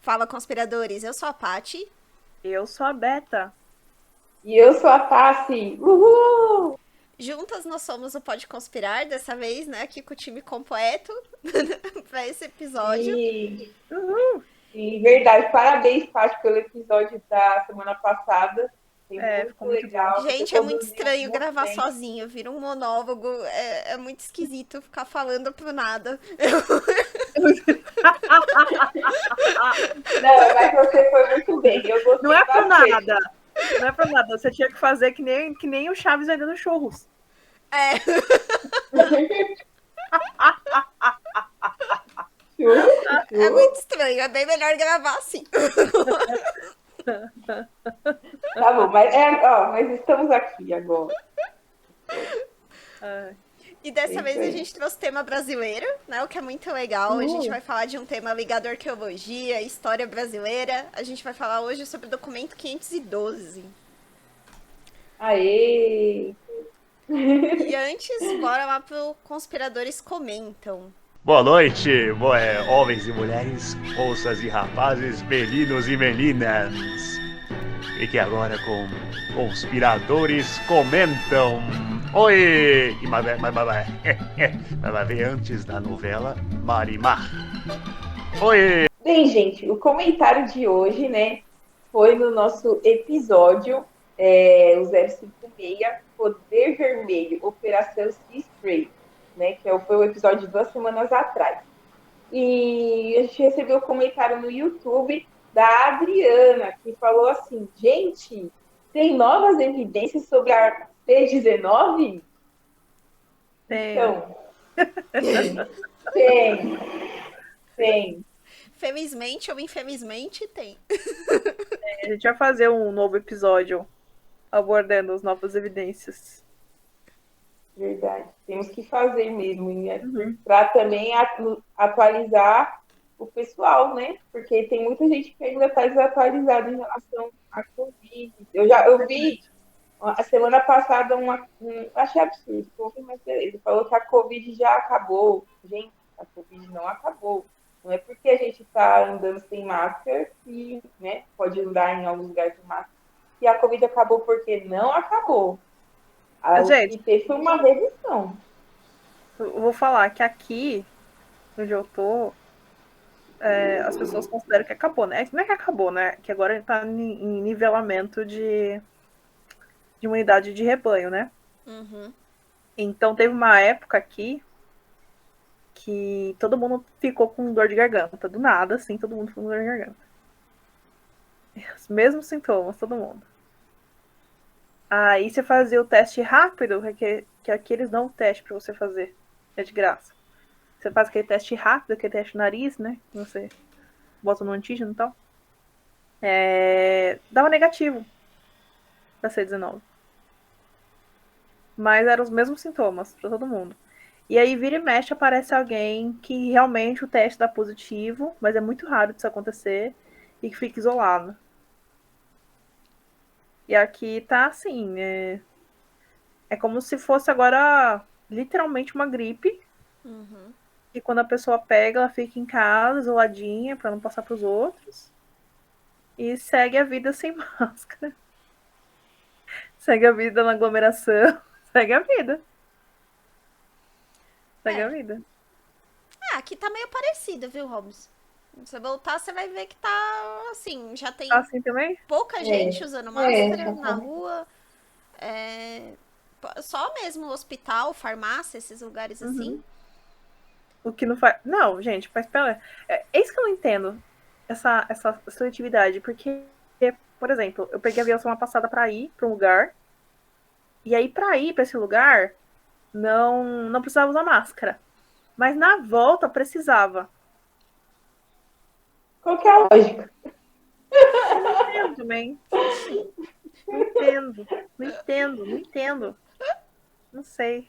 Fala, conspiradores. Eu sou a Paty. Eu sou a Beta. E eu sou a Tassi. Uhul! Juntas nós somos o Pode Conspirar, dessa vez, né? Aqui com o time completo para esse episódio. E, Uhul. e verdade, parabéns, Paty, pelo episódio da semana passada. Foi muito Ficou muito bom. legal. Você Gente, é muito conduziu estranho muito gravar bem. sozinho, vira um monólogo. É muito esquisito ficar falando pro nada. Não, mas você foi muito bem. Eu Não gostei é pra bastante. nada. Não é pra nada. Você tinha que fazer que nem o Chaves vendendo churros. É, é muito estranho. É bem melhor gravar assim. Tá bom, mas estamos aqui agora. Ah, E É dessa isso vez a aí. gente trouxe tema brasileiro, né? O que é muito legal. A gente vai falar de um tema ligado à arqueologia, história brasileira. A gente vai falar hoje sobre o documento 512. Aê! E antes, bora lá pro Conspiradores Comentam. Boa noite, homens e mulheres, moças e rapazes, meninos e meninas. Fique agora com Conspiradores Comentam. Oi! Mas vai ver antes da novela Marimar. Oi! Bem, gente, o comentário de hoje, né, foi no nosso episódio, o 056, Poder Vermelho, Operação Sea Spray, né, foi o episódio de 2 semanas atrás. E a gente recebeu um comentário no YouTube da Adriana, que falou assim, gente, tem novas evidências sobre a P-19? Então, tem. Felizmente ou infelizmente, tem. a gente vai fazer um novo episódio abordando as novas evidências. Verdade. Temos que fazer mesmo, né? Para também atualizar o pessoal, né? Porque tem muita gente que ainda está desatualizada em relação à Covid. Eu vi a semana passada achei absurdo, mas beleza. Falou que a Covid já acabou. Gente, a Covid não acabou. Não é porque a gente está andando sem máscara que, né, pode andar em alguns lugares sem máscara, que a Covid acabou, porque não acabou. Gente, o que teve foi uma redução. eu vou falar que aqui, onde eu tô, as pessoas consideram que acabou, né? Não é que acabou, né? Que agora a gente tá em nivelamento de imunidade de rebanho, né? Uhum. Então teve uma época aqui que todo mundo ficou com dor de garganta. Do nada, assim, todo mundo ficou com dor de garganta. Os mesmos sintomas, todo mundo. Aí você fazia o teste rápido, que aqui eles dão um teste pra você fazer. É de graça. Você faz aquele teste rápido, aquele teste no nariz, né? Você bota no antígeno e tal. Dava negativo pra C19. Mas eram os mesmos sintomas pra todo mundo. E aí, vira e mexe, aparece alguém que realmente o teste dá positivo, mas é muito raro disso acontecer, e que fica isolado. E aqui tá assim, é como se fosse agora literalmente uma gripe. Uhum. E quando a pessoa pega, ela fica em casa, isoladinha, pra não passar pros outros. E segue a vida sem máscara. Segue a vida na aglomeração. Segue a vida. Segue a vida. Aqui tá meio parecido, viu, Holmes? Se você voltar, você vai ver que tá assim, já tem Tá assim também? pouca gente usando máscara na já rua. Só mesmo hospital, farmácia, esses lugares assim. O que não faz. Não, gente, mas pera. É isso que eu não entendo. Essa seletividade. Porque, por exemplo, eu peguei a avião semana passada pra ir pra um lugar. E aí, pra ir pra esse lugar, não precisava usar máscara. Mas na volta precisava. Qual que é a lógica? Não entendo também. Não entendo. Não sei.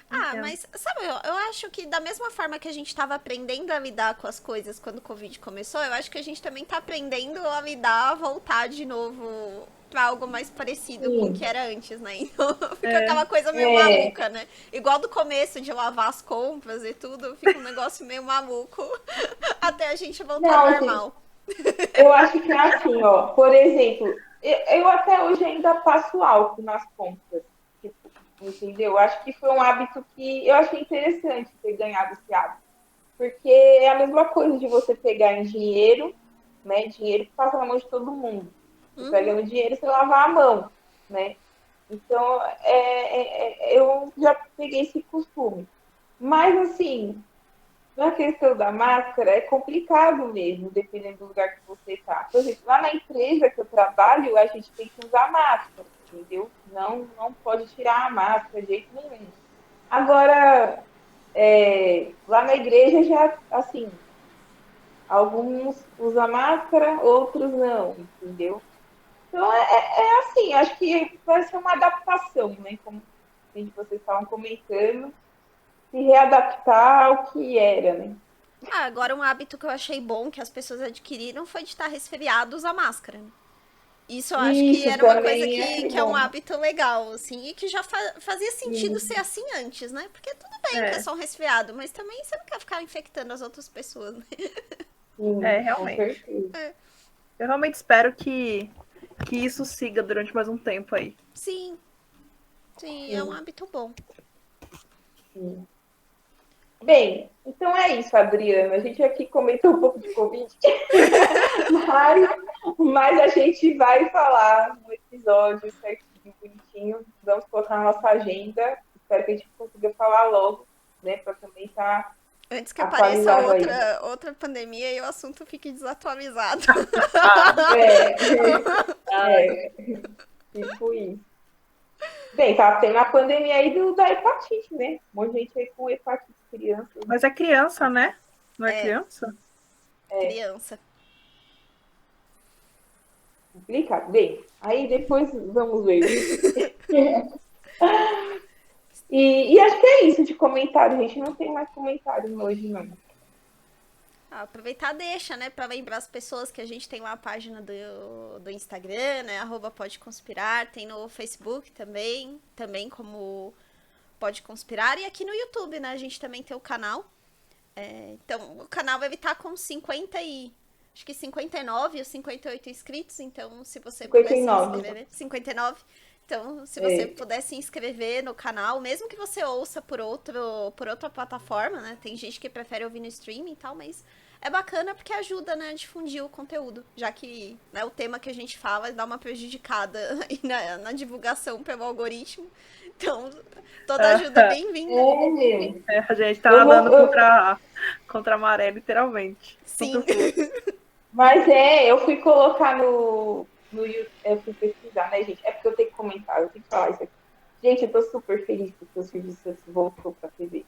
Não entendo. Mas, sabe, eu acho que da mesma forma que a gente tava aprendendo a lidar com as coisas quando o Covid começou, eu acho que a gente também tá aprendendo a lidar, a voltar de novo pra algo mais parecido com o que era antes, né? Então fica aquela coisa meio maluca, né? Igual do começo de lavar as compras e tudo, fica um negócio meio maluco até a gente voltar ao Não, normal. Eu acho que é assim, ó. Por exemplo, eu até hoje ainda passo álcool nas compras. Tipo, entendeu? Eu acho que foi um hábito que eu achei interessante ter ganhado esse hábito. Porque é a mesma coisa de você pegar em dinheiro, né? Dinheiro que passa na mão de todo mundo. Você pega no dinheiro e você lavar a mão, né? Então, eu já peguei esse costume. Mas, assim, na questão da máscara, é complicado mesmo, dependendo do lugar que você está. Por exemplo, lá na empresa que eu trabalho, a gente tem que usar máscara, entendeu? Não pode tirar a máscara de jeito nenhum. Agora, lá na igreja já, assim, alguns usam máscara, outros não, entendeu? Então, é assim, acho que vai ser uma adaptação, né? Como vocês estavam comentando, se readaptar ao que era, né? Ah, agora um hábito que eu achei bom que as pessoas adquiriram foi de estar resfriado usar máscara, né? Isso eu acho que Isso era uma coisa também é que é um bom. hábito legal, assim, e que já fazia sentido Sim, ser assim antes, né? Porque tudo bem que é É, só um resfriado, mas também você não quer ficar infectando as outras pessoas, né? sim, com realmente. certeza. Eu realmente espero que isso siga durante mais um tempo aí. Sim, sim, é um Sim, hábito bom. sim. Bem, então é isso, Adriana. A gente aqui comentou um pouco de Covid, mas, mas a gente vai falar no episódio certinho, bonitinho. Vamos colocar na nossa agenda. Espero que a gente consiga falar logo, né? Para também estar Antes que apareça atualizado aí. outra pandemia e o assunto fique desatualizado. Ah, É, ai, é, tipo isso. Bem, tá tendo a pandemia aí da hepatite, né? Um monte de gente aí com hepatite criança. mas é criança, né? Não é É, criança? É criança. complicado. Bem, aí depois vamos ver. E acho que é isso de comentário, gente. Não tem mais comentário hoje, não. Ah, aproveitar deixa, né, pra lembrar as pessoas que a gente tem lá a página do Instagram, né, @pode conspirar, tem no Facebook também como Pode Conspirar, e aqui no YouTube, né, a gente também tem o canal. Então, o canal vai estar com acho que 59 ou 58 inscritos, então se você puder se 59. inscrever, 59. Então, se você É, puder se inscrever no canal, mesmo que você ouça por outra plataforma, né? Tem gente que prefere ouvir no streaming e tal, mas é bacana porque ajuda, né, a difundir o conteúdo, já que, né, o tema que a gente fala dá uma prejudicada aí na divulgação pelo algoritmo. Então, toda ajuda é bem-vinda. meu. A gente tá Eu nadando vou, eu, contra a maré, literalmente. Contra Sim. o fluxo. mas eu fui colocar no YouTube, eu fui pesquisar, né, gente? É porque eu tenho que comentar, eu tenho que falar isso aqui. Gente, eu tô super feliz porque o Silvio Santos voltou pra TV,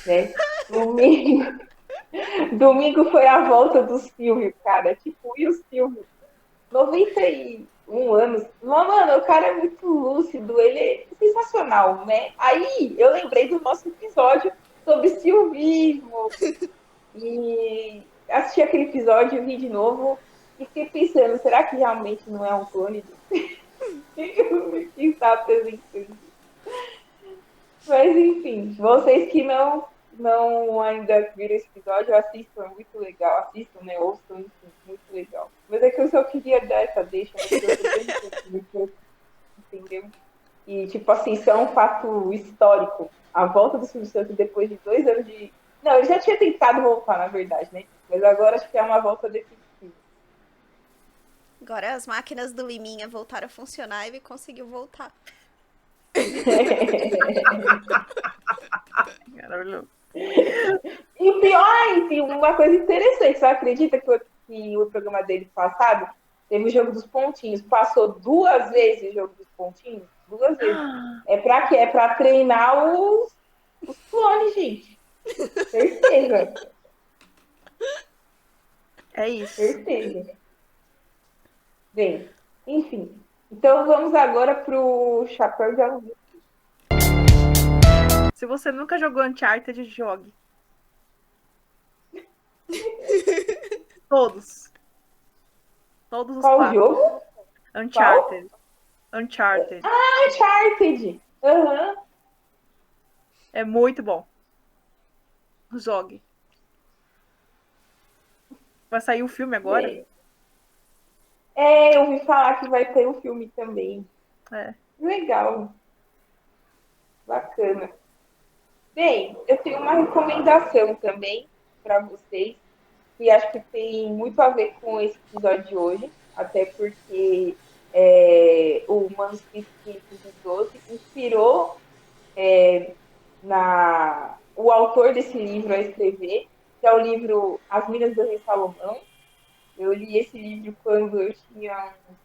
né? Domingo, domingo foi a volta do Silvio, cara. Tipo, e o Silvio? 91 anos. Mano, o cara é muito lúcido, ele é sensacional, né? Aí eu lembrei do nosso episódio sobre silvismo e assisti aquele episódio, vi de novo e fiquei pensando, será que realmente não é um clone do que está apresentando? Mas enfim, vocês que não ainda viram esse episódio, assistam, é muito legal. Assistam, né? Ouçam, enfim, muito legal. Mas é que eu só queria dar essa deixa, né? Porque eu sou bem interessante, entendeu? E, tipo assim, isso é um fato histórico. A volta do Silvio Santos depois de 2 anos de. Não, ele já tinha tentado voltar, na verdade, né? Mas agora acho que é uma volta definitiva. Agora as máquinas do Liminha voltaram a funcionar e ele conseguiu voltar. Maravilhoso. E o pior, enfim, uma coisa interessante, você acredita que o programa dele passado teve o jogo dos pontinhos? Passou 2 vezes o jogo dos pontinhos? 2 vezes. É pra quê? É pra treinar os clones, gente. Certeza, É isso. certeza. Bem, enfim. Então vamos agora pro chapéu de alumínio. Se você nunca jogou Uncharted, jogue. Todos. Todos os Qual o 4. jogo? Qual? Uncharted. Uncharted. Uncharted. Aham. É muito bom. Jogue. Vai sair um filme agora? Eu ouvi falar que vai ter um filme também. É. Legal, bacana. Bem, eu tenho uma recomendação também para vocês, que acho que tem muito a ver com esse episódio de hoje, até porque o Manuscrito 512 inspirou o autor desse livro a escrever, que é o livro As Minas do Rei Salomão. Eu li esse livro quando eu tinha uns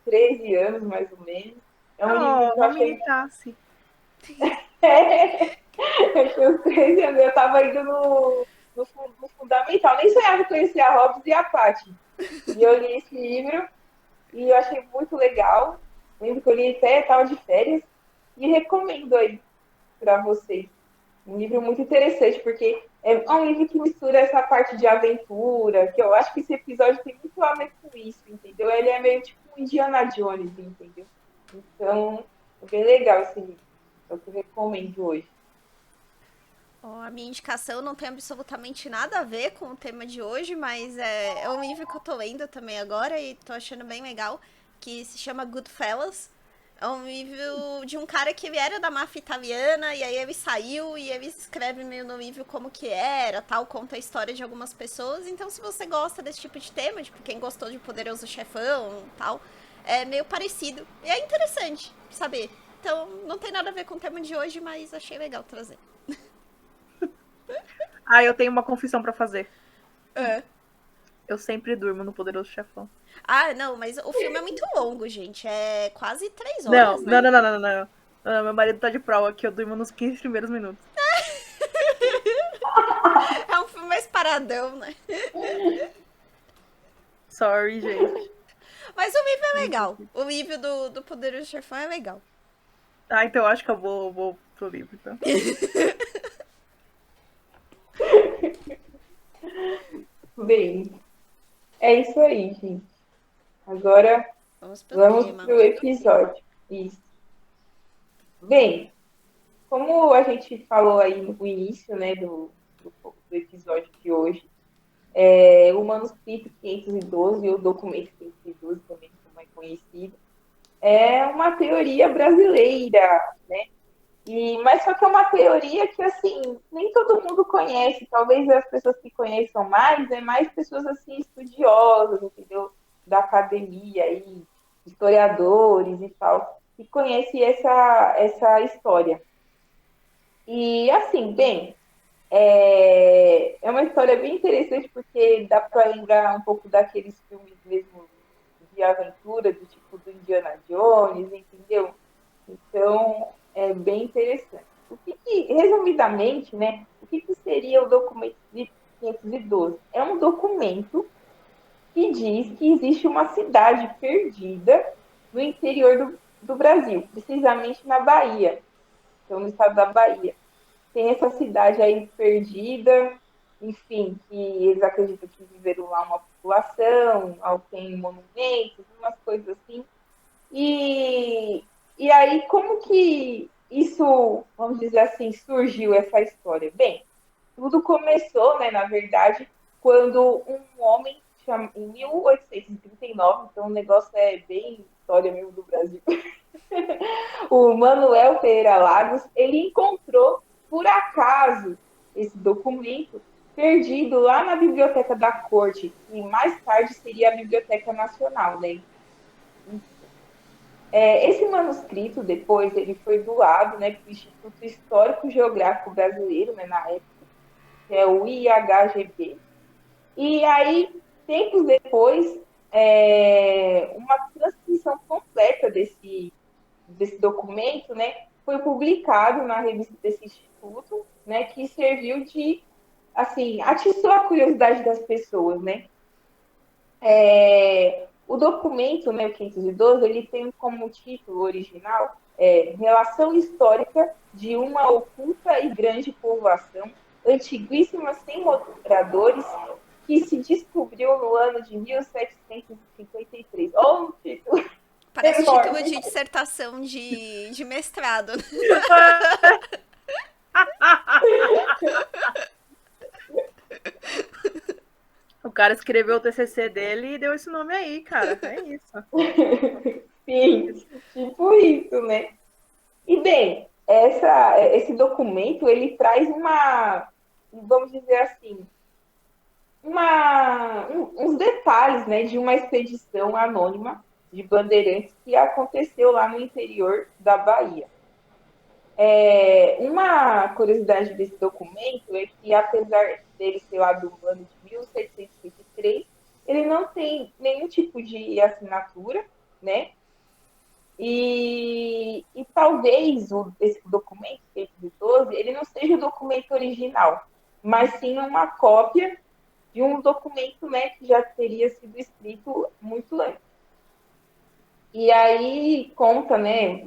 13 anos, mais ou menos. É um livro que eu Não achei. militasse. Eu tinha uns 13 anos, eu estava indo no fundamental, nem sonhava conhecer a Hobbes e a Patty. E eu li esse livro e eu achei muito legal. Lembro que eu li até estava de férias e recomendo aí para vocês. Um livro muito interessante, porque é um livro que mistura essa parte de aventura, que eu acho que esse episódio tem muito a ver com isso, entendeu? Ele é meio tipo um Indiana Jones, entendeu? Então, é bem legal esse livro. É o que eu recomendo hoje. A minha indicação não tem absolutamente nada a ver com o tema de hoje, mas é um livro que eu tô lendo também agora e tô achando bem legal, que se chama Goodfellas. É um livro de um cara que ele era da máfia italiana e aí ele saiu e ele escreve meio no livro como que era, tal, conta a história de algumas pessoas. Então, se você gosta desse tipo de tema, tipo, quem gostou de Poderoso Chefão, tal, é meio parecido. E é interessante saber. Então, não tem nada a ver com o tema de hoje, mas achei legal trazer. Eu tenho uma confissão pra fazer. Eu sempre durmo no Poderoso Chefão. Não, mas o filme é muito longo, gente. É quase 3 Não, horas, né? não. Meu marido tá de prova que eu durmo nos 15 primeiros minutos. É um filme mais paradão, né? Sorry, gente. Mas o livro é legal. O livro do Poderoso Chefão é legal. Então eu acho que eu vou pro livro, então. Bem, é isso aí, gente. Agora Vamos pro vamos tema. pro episódio. Isso. Bem, como a gente falou aí no início, né, do episódio de hoje, o manuscrito 512, ou documento 512, também como é conhecido, é uma teoria brasileira, né? Mas só que é uma teoria que, assim, nem todo mundo conhece. Talvez as pessoas que conheçam mais, mais pessoas, assim, estudiosas, entendeu? Da academia aí, historiadores e tal, que conhecem essa história. E, assim, bem, é uma história bem interessante porque dá para lembrar um pouco daqueles filmes mesmo de aventura, do tipo do Indiana Jones, entendeu? Então, é bem interessante. Resumidamente, né, o que seria o documento de 512? É um documento que diz que existe uma cidade perdida no interior do Brasil, precisamente na Bahia, então no estado da Bahia. Tem essa cidade aí perdida, enfim, que eles acreditam que viveram lá uma população, tem monumentos, umas coisas assim. E aí, como que isso, vamos dizer assim, surgiu essa história? Bem, tudo começou, né, na verdade, quando um homem, em 1839, então o negócio é bem história mesmo do Brasil, o Manuel Pereira Lagos, ele encontrou, por acaso, esse documento perdido lá na Biblioteca da Corte, que mais tarde seria a Biblioteca Nacional, né? Esse manuscrito, depois, ele foi doado, né, para o Instituto Histórico Geográfico Brasileiro, né, na época, que é o IHGB. E aí, tempos depois, uma transcrição completa desse documento, né, foi publicado na revista desse instituto, né, que serviu de, assim, atiçou a curiosidade das pessoas, né. O documento, né, o 512, ele tem como título original Relação Histórica de uma Oculta e Grande Povoação, antiguíssima sem moradores, que se descobriu no ano de 1753. Olha o título. Parece título de dissertação de mestrado. cara escreveu o TCC dele e deu esse nome aí, cara. É isso. Sim, tipo isso, né? E bem, esse documento ele traz vamos dizer assim, uns detalhes, né, de uma expedição anônima de bandeirantes que aconteceu lá no interior da Bahia. Uma curiosidade desse documento é que, apesar dele ser lá do ano de 1723, ele não tem nenhum tipo de assinatura, né? E talvez esse documento, 512, ele não seja o documento original, mas sim uma cópia de um documento, né, que já teria sido escrito muito antes. E aí conta, né,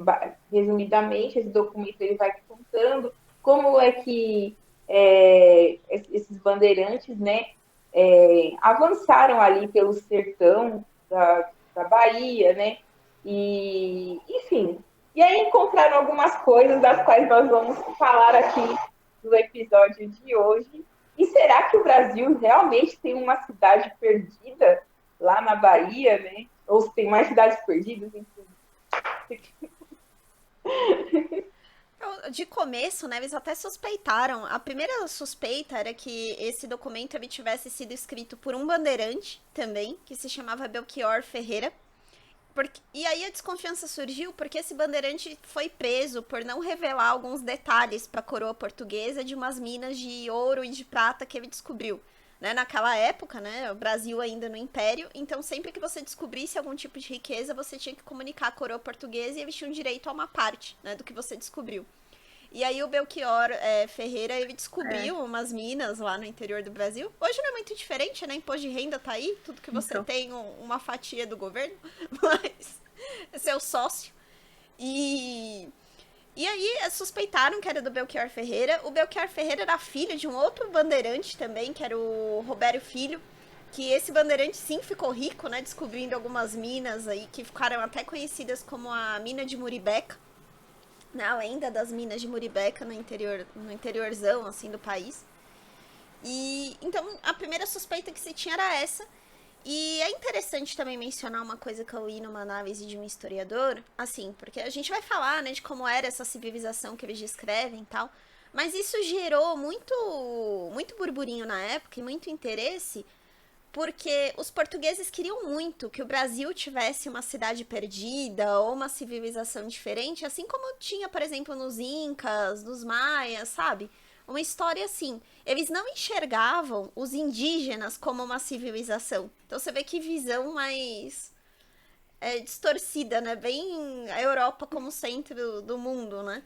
resumidamente, esse documento ele vai contando como é que esses bandeirantes, né, avançaram ali pelo sertão da Bahia, né, e enfim. E aí encontraram algumas coisas das quais nós vamos falar aqui no episódio de hoje. E será que o Brasil realmente tem uma cidade perdida lá na Bahia, né? Ou se tem mais cidades perdidas, enfim. De começo, né, eles até suspeitaram. A primeira suspeita era que esse documento ele tivesse sido escrito por um bandeirante também, que se chamava Belchior Ferreira. E aí a desconfiança surgiu porque esse bandeirante foi preso por não revelar alguns detalhes para a coroa portuguesa de umas minas de ouro e de prata que ele descobriu. Né, naquela época, né, o Brasil ainda no Império, então sempre que você descobrisse algum tipo de riqueza, você tinha que comunicar à coroa portuguesa e eles tinham direito a uma parte, né, do que você descobriu. E aí o Belchior Ferreira, ele descobriu umas minas lá no interior do Brasil. Hoje não é muito diferente, né? Imposto de renda tá aí, tudo que você tem, uma fatia do governo, mas é seu sócio. E aí suspeitaram que era do Belchior Ferreira. O Belchior Ferreira era filho de um outro bandeirante também, que era o Robério Filho. Que esse bandeirante sim ficou rico, né? Descobrindo algumas minas aí que ficaram até conhecidas como a mina de Muribeca. Na lenda das minas de Muribeca no interiorzão assim do país. E então a primeira suspeita que se tinha era essa. E é interessante também mencionar uma coisa que eu li numa análise de um historiador, assim, porque a gente vai falar, né, de como era essa civilização que eles descrevem e tal, mas isso gerou muito burburinho na época e muito interesse, porque os portugueses queriam muito que o Brasil tivesse uma cidade perdida ou uma civilização diferente, assim como tinha, por exemplo, nos Incas, nos Maias, sabe? Uma história assim. Eles não enxergavam os indígenas como uma civilização. Então você vê que visão mais distorcida, né? Bem a Europa como centro do mundo, né?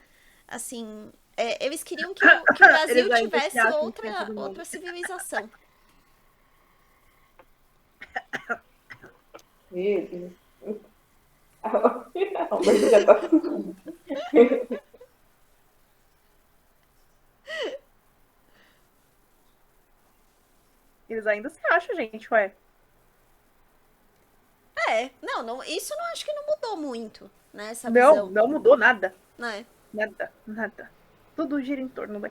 Assim, eles queriam que o Brasil tivesse outra civilização. Meu Deus. Mas já tá tudo. Eles ainda se acham, gente, ué. Não, isso não acho que não mudou muito, né, essa visão. Não mudou nada. Né? Nada. Tudo gira em torno da...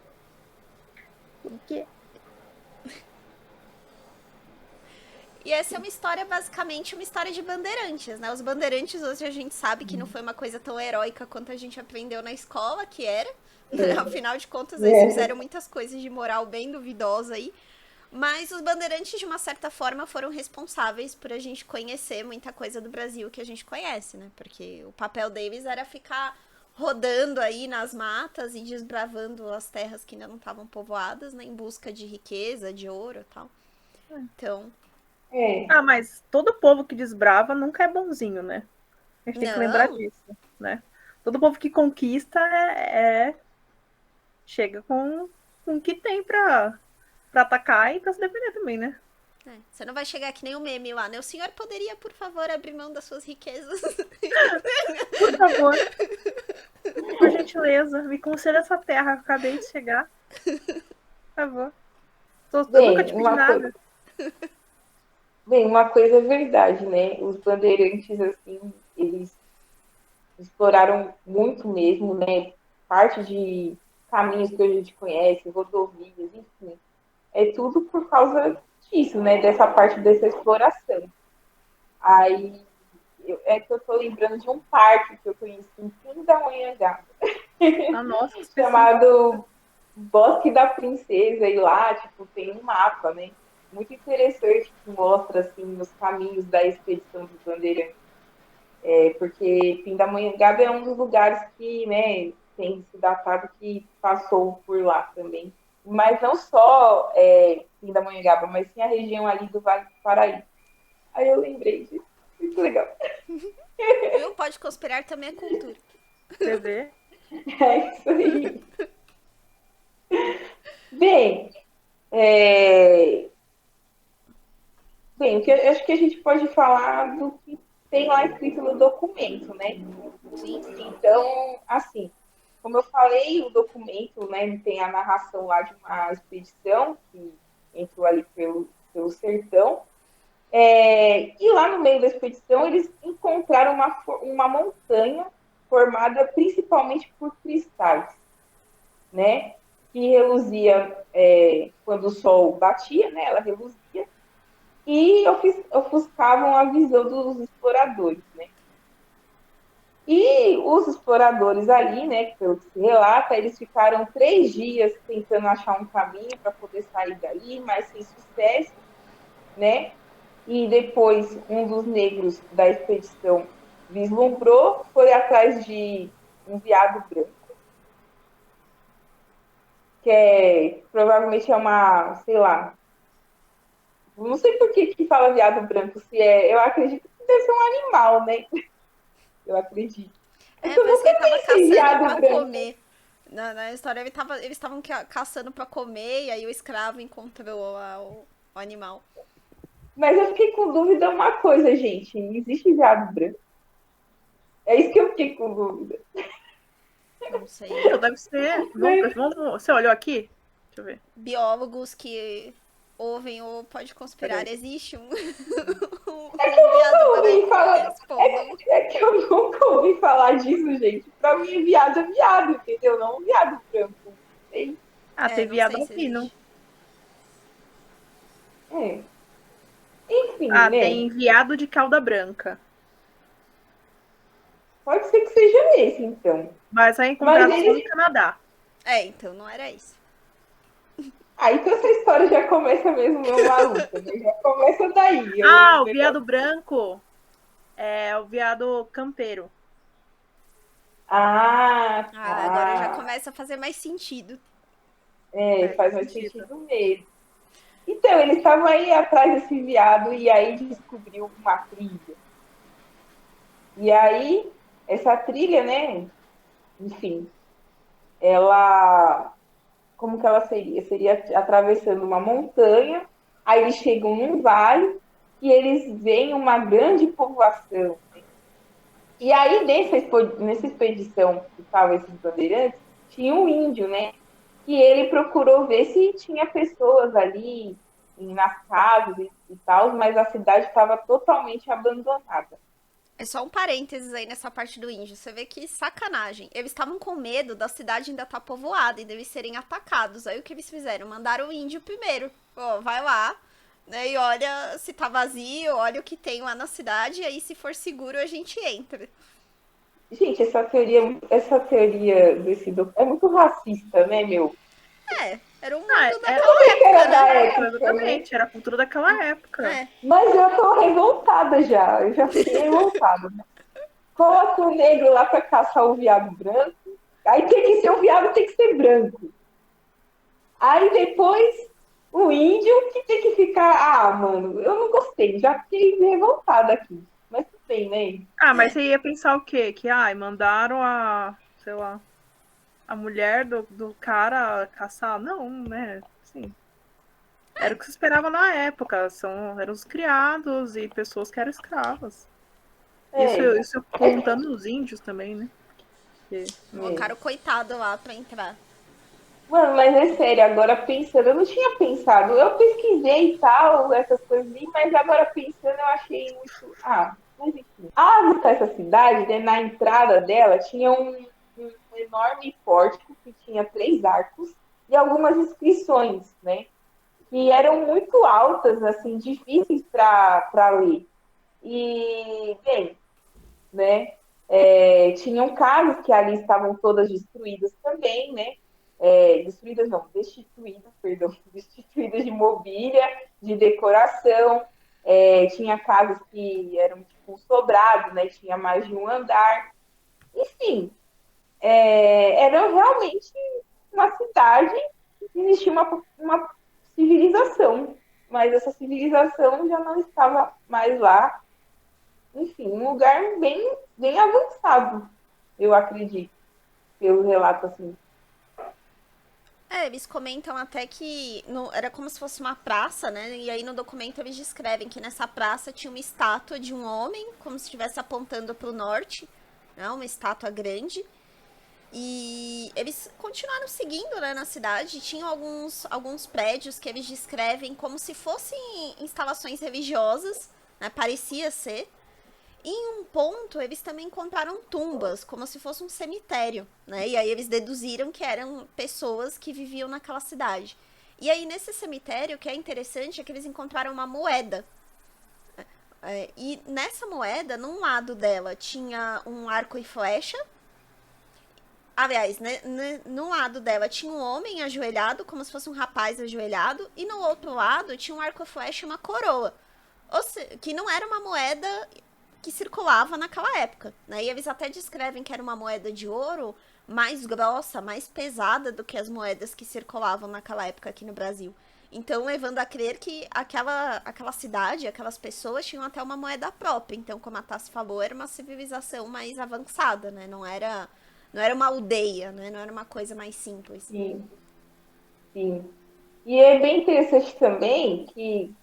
O quê? E essa é uma história, basicamente, uma história de bandeirantes, né? Os bandeirantes, hoje a gente sabe que não foi uma coisa tão heróica quanto a gente aprendeu na escola, que era. Afinal de contas, eles fizeram muitas coisas de moral bem duvidosa aí. Mas os bandeirantes, de uma certa forma, foram responsáveis por a gente conhecer muita coisa do Brasil que a gente conhece, né? Porque o papel deles era ficar rodando aí nas matas e desbravando as terras que ainda não estavam povoadas, né? Em busca de riqueza, de ouro e tal. Então... mas todo povo que desbrava nunca é bonzinho, né? A gente tem que lembrar disso, né? Todo povo que conquista chega com o que tem pra atacar e pra se defender também, né? Você não vai chegar que nem o meme lá, né? O senhor poderia, por favor, abrir mão das suas riquezas? Por favor. Por gentileza, me conceda essa terra que eu acabei de chegar. Por favor. Eu nunca te pedi nada. Bem, uma coisa é verdade, né? Os bandeirantes, assim, eles exploraram muito mesmo, né? Parte de caminhos que a gente conhece, rodovias, enfim. É tudo por causa isso, né? Dessa parte dessa exploração. Aí, é que eu tô lembrando de um parque que eu conheci em Pindamonhangaba, Ah, nossa, que específico. chamado Bosque da Princesa, e lá, tipo, tem um mapa, né? Muito interessante que mostra, assim, os caminhos da expedição dos Bandeirantes. Porque Pindamonhangaba é um dos lugares que, né, tem se datado que passou por lá também. Mas não só Pindamonhangaba, mas sim a região ali do Vale do Paraíba. Aí eu lembrei disso. Muito legal. Viu? Pode conspirar também é cultura. Você vê? É isso aí. Bem, é, bem, eu acho que a gente pode falar do que tem lá escrito no documento, né? Sim. Então, assim, como eu falei, o documento, né, tem a narração lá de uma expedição que entrou ali pelo sertão. E lá no meio da expedição, eles encontraram uma montanha formada principalmente por cristais, né? Que reluzia quando o sol batia, né? Ela reluzia e ofuscavam a visão dos exploradores, né? E os exploradores ali, né, pelo que se relata, eles ficaram 3 dias tentando achar um caminho para poder sair dali, mas sem sucesso, né? E depois um dos negros da expedição vislumbrou, foi atrás de um veado branco, provavelmente é uma, sei lá, não sei por que fala veado branco, se eu acredito que deve ser um animal, né? Eu acredito. É que eu Parece que ele nunca tava vi esse caçando veado pra branco. comer. Na história eles estavam caçando pra comer e aí o escravo encontrou o animal. Mas eu fiquei com dúvida uma coisa, gente. Existe veado branco? É isso que eu fiquei com dúvida. Não sei. Então deve ser. Você olhou aqui? Deixa eu ver. Biólogos que ouvem ou pode conspirar. Peraí. Existe um, É que eu um viado nunca ouvi branco. falar. Respondam. É que eu nunca ouvi falar disso, gente. Pra mim, viado é viado, entendeu? Não viado branco. Não sei. Ah, tem Não viado sei se albino. existe. É. Enfim, Ah, né? tem viado de cauda branca. Pode ser que seja esse, então. Mas é Mas encontrado só no eles. Canadá. Então não era isso. Aí então essa história já começa mesmo meio maluca, né? Já começa daí. Ah, O o viado negócio. branco é o viado campeiro. Ah, Agora já tá. começa a fazer mais sentido. Faz Faz mais sentido. sentido mesmo. Então, eles estavam aí atrás desse viado e aí descobriu uma trilha. E aí, essa trilha, né? Enfim, ela. Como que ela seria? Seria atravessando uma montanha, aí eles chegam num vale e eles veem uma grande povoação. E aí, nessa expedição que estavam esses bandeirantes, tinha um índio, né? E ele procurou ver se tinha pessoas ali nas casas e tal, mas a cidade estava totalmente abandonada. É só um parênteses aí nessa parte do índio. Você vê que sacanagem. Eles estavam com medo da cidade ainda estar povoada e deles serem atacados. Aí o que eles fizeram? Mandaram o índio primeiro. Vai lá, né? E olha se tá vazio, olha o que tem lá na cidade. E aí, se for seguro, a gente entra. Gente, essa teoria é muito racista, né, meu? Era o Ah, mundo é, Tudo daquela bem que era época, da né? época, né? exatamente, era a cultura daquela época. É. Mas eu tô revoltada já. Eu já fiquei revoltada. Coloca o negro lá para caçar o viado branco. Aí tem que ser o viado, tem que ser branco. Aí depois o índio que tem que ficar. Ah, mano, eu não gostei. Já fiquei revoltada aqui. Mas tudo bem, né? Ah, mas você ia pensar o quê? Que, mandaram sei lá, a mulher do cara caçar? Não, né? Assim, era o que se esperava na época. Eram os criados e pessoas que eram escravas. É, Isso contando os índios também, né? Porque, é. Colocaram o coitado lá pra entrar. Mano, mas é sério, agora pensando, eu não tinha pensado. Eu pesquisei e tal, essas coisas ali, mas agora pensando, eu achei muito. Ah, mas enfim. A visitar essa cidade, né, na entrada dela, tinha um enorme pórtico que tinha 3 arcos e algumas inscrições, né? que eram muito altas, assim, difíceis para ler. E, bem, né? Tinham casas que ali estavam todas destruídas também, né? Destruídas não, destituídas, perdão, destituídas de mobília, de decoração. Tinha casas que eram tipo um sobrado, né? Tinha mais de um andar. Enfim, era realmente uma cidade que existia uma civilização, mas essa civilização já não estava mais lá. Enfim, um lugar bem, bem avançado, eu acredito, pelo relato assim. Eles comentam até que era como se fosse uma praça, né? E aí no documento eles descrevem que nessa praça tinha uma estátua de um homem, como se estivesse apontando para o norte, né? Uma estátua grande. E eles continuaram seguindo, né, na cidade. Tinham alguns prédios que eles descrevem como se fossem instalações religiosas, né? Parecia ser. E em um ponto, eles também encontraram tumbas, como se fosse um cemitério, né? E aí eles deduziram que eram pessoas que viviam naquela cidade. E aí, nesse cemitério, o que é interessante é que eles encontraram uma moeda. E nessa moeda, num lado dela, tinha um arco e flecha. Aliás, né, num lado dela tinha um homem ajoelhado, como se fosse um rapaz ajoelhado. E no outro lado tinha um arco e flecha e uma coroa. Ou seja, que não era uma moeda que circulava naquela época, né? E eles até descrevem que era uma moeda de ouro mais grossa, mais pesada do que as moedas que circulavam naquela época aqui no Brasil. Então, levando a crer que aquela cidade, aquelas pessoas tinham até uma moeda própria. Então, como a Tassi falou, era uma civilização mais avançada, né? Não era uma aldeia, né? Não era uma coisa mais simples. Sim, sim. E é bem interessante também que,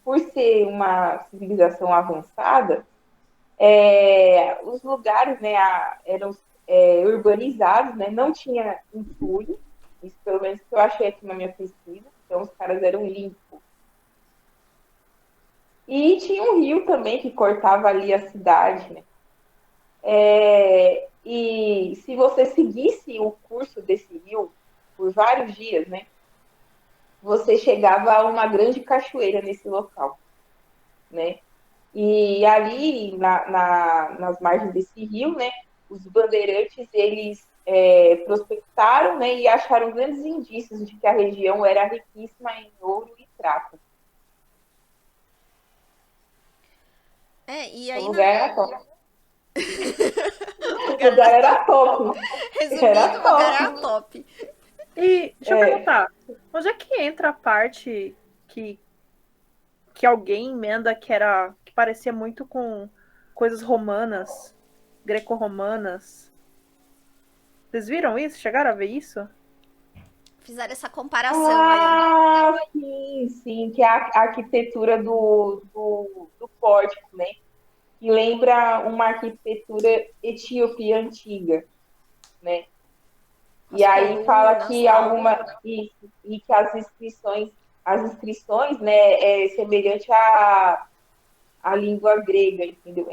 por ser uma civilização avançada, os lugares, né, eram urbanizados, né, não tinha entulho, isso pelo menos que eu achei aqui na minha pesquisa, então os caras eram limpos. E tinha um rio também que cortava ali a cidade, né? E se você seguisse o curso desse rio por vários dias, né, você chegava a uma grande cachoeira nesse local, né? E ali, nas margens desse rio, né, os bandeirantes, eles prospectaram, né, e acharam grandes indícios de que a região era riquíssima em ouro e prata. E O aí lugar era top. o O lugar era top. Resumindo, Era o lugar top. era top. E deixa eu perguntar, onde é que entra a parte que alguém emenda que parecia muito com coisas romanas, greco-romanas? Vocês viram isso? Chegaram a ver isso? Fizeram essa comparação aí. Sim, sim, que é a arquitetura do pórtico, né? Que lembra uma arquitetura etíope antiga, né? E aí fala que e que as inscrições, né, é semelhante à língua grega, entendeu?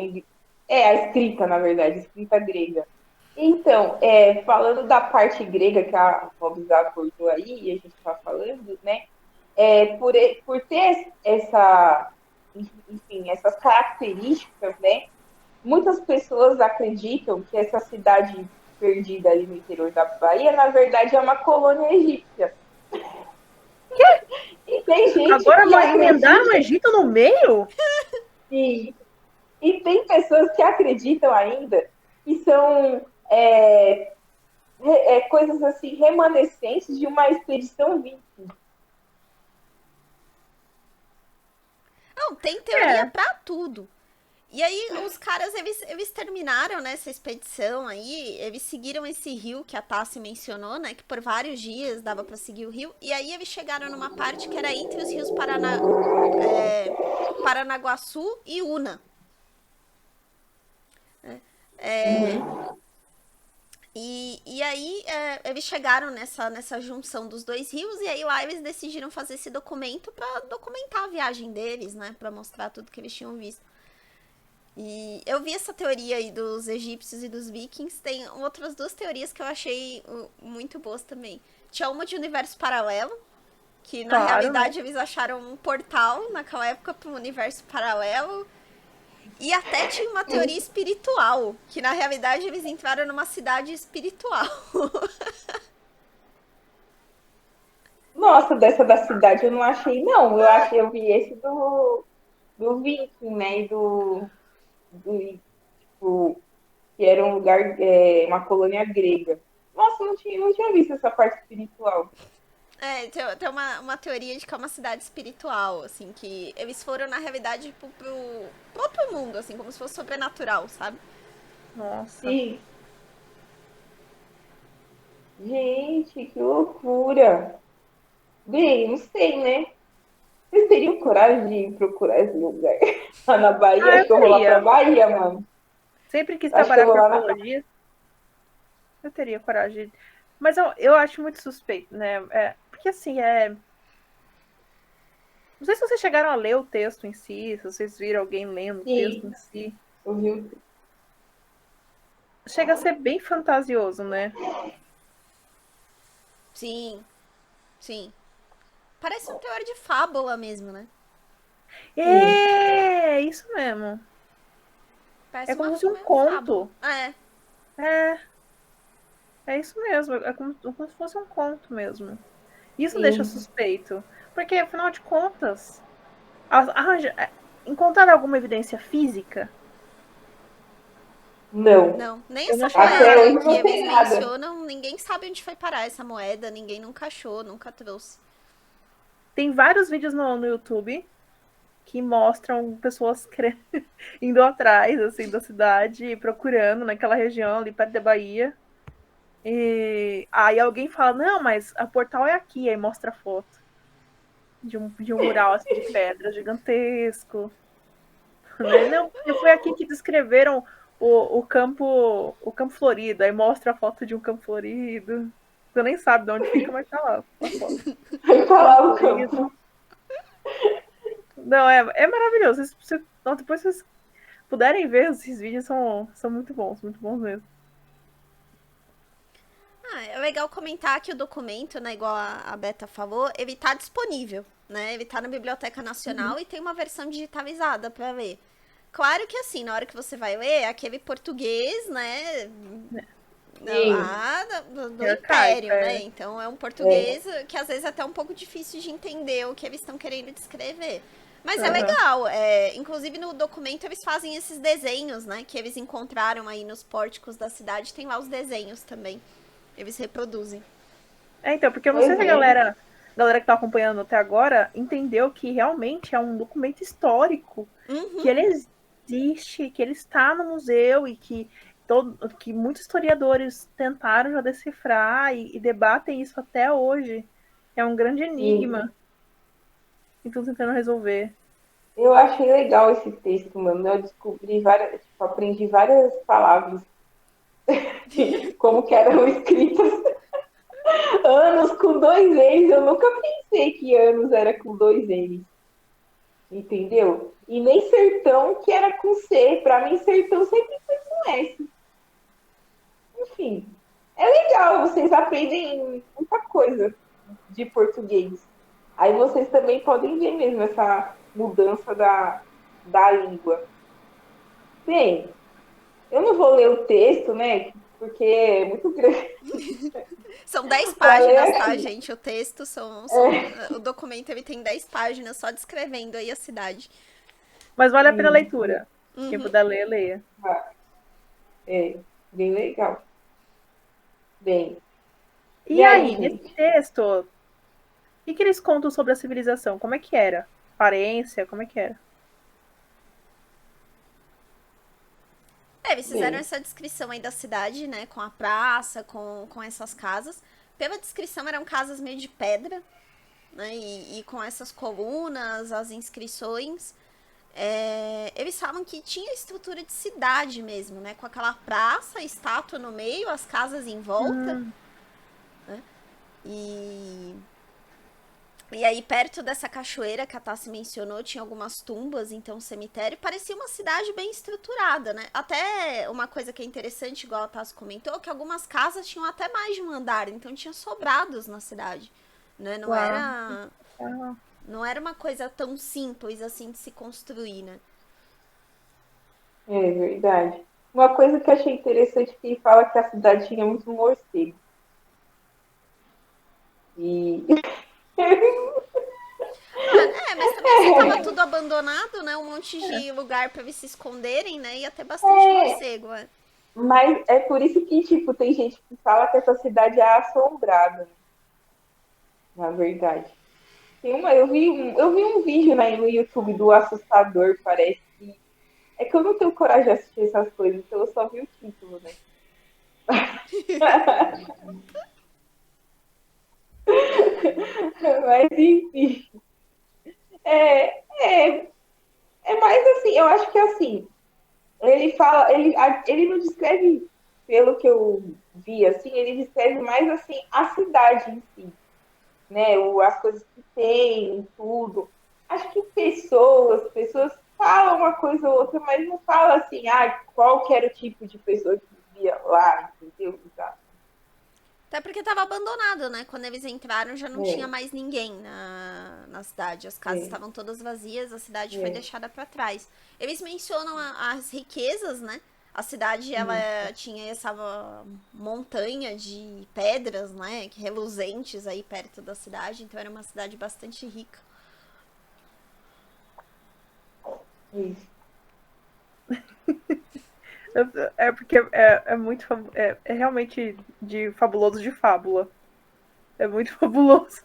A escrita, na verdade, a escrita grega. Então, falando da parte grega que a Hobbes abordou aí, e a gente está falando, né? Por ter essas características, né? Muitas pessoas acreditam que essa cidade perdida ali no interior da Bahia, na verdade, é uma colônia egípcia. E tem gente Agora que vai emendar acredita o Egito no meio? que... E tem pessoas que acreditam ainda que são coisas assim remanescentes de uma expedição viking. Não, tem teoria pra tudo. E aí os caras, eles terminaram nessa expedição aí, eles seguiram esse rio que a Tassi mencionou, né, que por vários dias dava pra seguir o rio, e aí eles chegaram numa parte que era entre os rios Paranaguaçu e Una. E aí eles chegaram nessa junção dos dois rios, e aí lá eles decidiram fazer esse documento pra documentar a viagem deles, né, pra mostrar tudo que eles tinham visto. E eu vi essa teoria aí dos egípcios e dos vikings. Tem outras duas teorias que eu achei muito boas também. Tinha uma de universo paralelo, Que na Claro, realidade eles acharam um portal naquela época para um universo paralelo. E até tinha uma teoria espiritual, que na realidade eles entraram numa cidade espiritual. Nossa, dessa da cidade eu não achei, não. Eu vi esse do Viking, né? E tipo, que era um lugar, uma colônia grega. Nossa, não tinha visto essa parte espiritual. É, tem uma teoria de que é uma cidade espiritual, assim, que eles foram, na realidade, pro outro mundo, assim, como se fosse sobrenatural, sabe? nossa. Sim. Gente, que loucura. Bem, não sei, né? Vocês teriam coragem de procurar esse lugar? Lá na Bahia? Ah, Acho eu que eu vou lá pra teria. Bahia, mano. Sempre quis Acho que eu trabalhar vou com lá na. arqueologia, eu teria coragem. Mas eu acho muito suspeito, né? Porque assim, não sei se vocês chegaram a ler o texto em si, se vocês viram alguém lendo o texto Sim, em si. eu vi. Chega a ser bem fantasioso, né? Sim, sim. Parece um teor de fábula mesmo, né? Sim. É, isso mesmo. É Parece como uma se fosse um fábula. conto. É, É, é isso mesmo. É como se fosse um conto mesmo. Isso deixa Sim. suspeito. Porque, afinal de contas, encontrar alguma evidência física, Não. não. Nem eu não essa achei Até nada. moeda hoje que não eles tem nada. mencionam, ninguém sabe onde foi parar essa moeda, ninguém nunca achou, nunca trouxe. Tem vários vídeos no YouTube que mostram pessoas indo atrás, assim, da cidade, procurando naquela região ali perto da Bahia. E aí alguém fala, não, mas a portal é aqui, aí mostra a foto de um mural assim, de pedra gigantesco. Né? Não, porque foi aqui que descreveram o campo florido, aí mostra a foto de um campo florido. Você nem sabe de onde fica, mas tá lá a foto. Foi pra Campo lá o campo. florido. Não, é maravilhoso. Não, depois vocês puderem ver, esses vídeos são muito bons mesmo. Ah, é legal comentar que o documento, né, igual a Beta falou, ele tá disponível, né? Ele tá na Biblioteca Nacional e tem uma versão digitalizada para ler. Claro que assim, na hora que você vai ler, aquele português, né, Sim. lá do É arcaico, Império, né? Então é um português que às vezes é até um pouco difícil de entender o que eles estão querendo descrever. Mas é Uhum. legal, inclusive no documento eles fazem esses desenhos, né? Que eles encontraram aí nos pórticos da cidade, tem lá os desenhos também. Eles reproduzem. Então, porque eu não sei Pois se a é. galera que tá acompanhando até agora entendeu que realmente é um documento histórico, Uhum. que ele existe, que ele está no museu e que muitos historiadores tentaram já decifrar e debatem isso até hoje. É um grande Sim. enigma que estão tentando resolver. Eu achei legal esse texto, mano. Eu descobri várias, tipo, aprendi várias palavras, como que eram escritas. Anos com dois N's. Eu nunca pensei que anos era com dois N's. Entendeu? E nem sertão que era com C. Pra mim, sertão sempre foi com S. Enfim, é legal. Vocês aprendem muita coisa de português. Aí vocês também podem ver mesmo essa mudança da língua. Bem, eu não vou ler o texto, né? Porque é muito grande São 10 para ler páginas, tá, aqui. gente? O texto o documento ele tem 10 páginas só descrevendo aí a cidade. Mas vale a pena a Sim, leitura. Quem Uhum. puder ler, leia. é bem legal. Bem, E e aí, aí, nesse gente? texto, o que eles contam sobre a civilização? Como é que era? Aparência, como é que era? Eles fizeram Bem, essa descrição aí da cidade, né? Com a praça, com essas casas. Pela descrição, eram casas meio de pedra, né? E com essas colunas, as inscrições. Eles falam que tinha estrutura de cidade mesmo, né? Com aquela praça, estátua no meio, as casas em volta. Hum, E E aí, perto dessa cachoeira que a Tassi mencionou, tinha algumas tumbas, então cemitério. Parecia uma cidade bem estruturada, né? Até uma coisa que é interessante, igual a Tassi comentou, que algumas casas tinham até mais de um andar, então tinha sobrados na cidade. né? Não Uau. era, Ah, não era uma coisa tão simples assim de se construir, né? É verdade. Uma coisa que eu achei interessante que ele fala que a cidade tinha muito morcego. E Mas também se tava tudo abandonado, né? Um monte de lugar pra eles se esconderem, né? Ia ter bastante morcego, né? mas é por isso que, tipo, tem gente que fala que essa cidade é assombrada, né? Na verdade. Eu vi um vídeo no YouTube do Assustador, parece que. É que eu não tenho coragem de assistir essas coisas, então eu só vi o título, né? Mas enfim. É, é, é mais assim, eu acho que assim, ele fala, ele não descreve, pelo que eu vi, assim, ele descreve mais assim a cidade em si, né? As coisas que tem, tudo. Acho que pessoas falam uma coisa ou outra, mas não fala assim, qual que era o tipo de pessoa que vivia lá, entendeu? Até porque tava abandonado, né? Quando eles entraram já não tinha É, mais ninguém na cidade. As casas é, estavam todas vazias, a cidade foi é. deixada pra trás. Eles mencionam as riquezas, né? A cidade, ela tinha essa montanha de pedras, né? Que reluzentes aí perto da cidade. Então era uma cidade bastante rica. Isso. é porque é muito. É realmente de fabuloso de fábula. É muito fabuloso.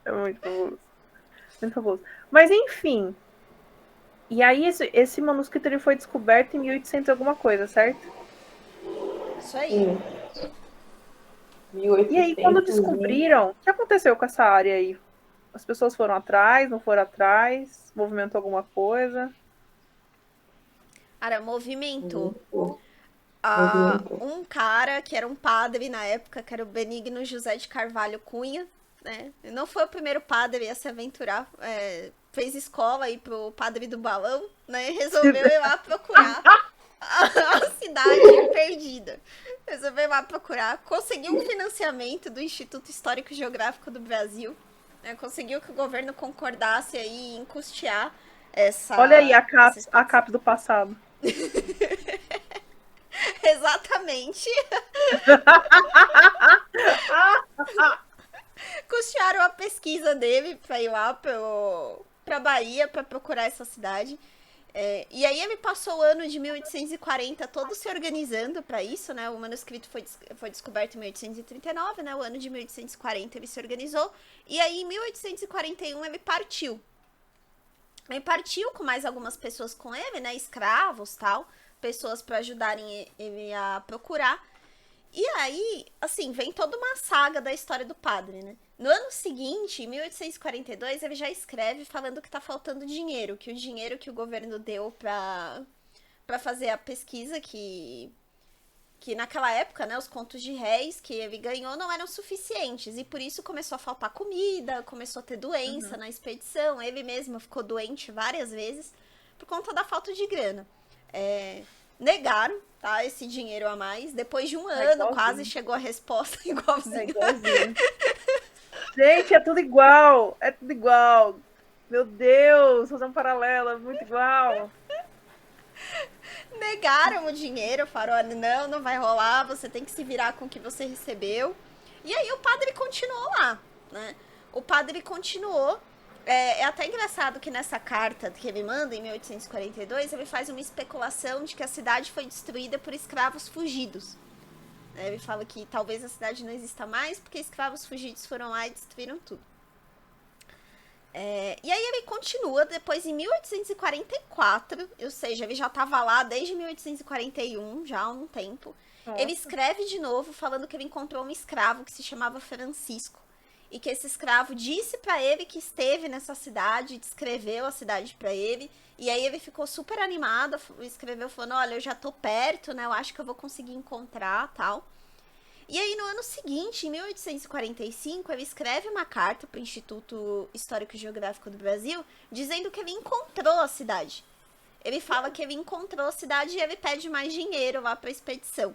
É muito fabuloso. Muito fabuloso. Mas enfim. E aí, esse manuscrito ele foi descoberto em 1800 alguma coisa, certo? Isso aí. Sim, E aí, quando 1820. descobriram, o que aconteceu com essa área aí? As pessoas foram atrás, não foram atrás? Movimentou alguma coisa? Cara, movimentou. Movimentou. Movimentou. Um cara que era um padre na época, que era o Benigno José de Carvalho Cunha, né? Não foi o primeiro padre a se aventurar, fez escola aí pro padre do balão, né? E resolveu ir lá procurar a cidade perdida. Resolveu ir lá procurar, conseguiu um financiamento do Instituto Histórico e Geográfico do Brasil, né? Conseguiu que o governo concordasse aí em custear Olha aí essa a expedição. CAP do passado. Exatamente. Custearam a pesquisa dele pra ir lá pra Bahia pra procurar essa cidade. E aí ele passou o ano de 1840 todo se organizando para isso, né? O manuscrito foi descoberto em 1839, né? O ano de 1840 ele se organizou. E aí em 1841 ele partiu. Ele partiu com mais algumas pessoas com ele, né? Escravos, tal. Pessoas para ajudarem ele a procurar. E aí, assim, vem toda uma saga da história do padre, né? No ano seguinte, em 1842, ele já escreve falando que tá faltando dinheiro, que o dinheiro que o governo deu pra fazer a pesquisa, que naquela época, né, os contos de réis que ele ganhou não eram suficientes, e por isso começou a faltar comida, começou a ter doença na expedição, ele mesmo ficou doente várias vezes por conta da falta de grana. Negaram, tá, esse dinheiro a mais. Depois de um ano, igualzinho. quase chegou a resposta É igualzinho. igualzinho. Gente, é tudo igual. É tudo igual. Meu Deus, fazer um paralelo, é muito igual. Negaram o dinheiro, falaram, olha, não vai rolar, você tem que se virar com o que você recebeu. E aí o padre continuou lá, né? O padre continuou. É até engraçado que nessa carta que ele manda, em 1842, ele faz uma especulação de que a cidade foi destruída por escravos fugidos. Ele fala que talvez a cidade não exista mais porque escravos fugidos foram lá e destruíram tudo. E aí ele continua depois em 1844, ou seja, ele já estava lá desde 1841, já há um tempo. Nossa. Ele escreve de novo falando que ele encontrou um escravo que se chamava Francisco. E que esse escravo disse pra ele que esteve nessa cidade, descreveu a cidade pra ele. E aí ele ficou super animado, escreveu falando, olha, eu já tô perto, né, eu acho que eu vou conseguir encontrar, tal. E aí no ano seguinte, em 1845, ele escreve uma carta pro Instituto Histórico e Geográfico do Brasil, dizendo que ele encontrou a cidade. Ele fala que ele encontrou a cidade e ele pede mais dinheiro lá pra expedição.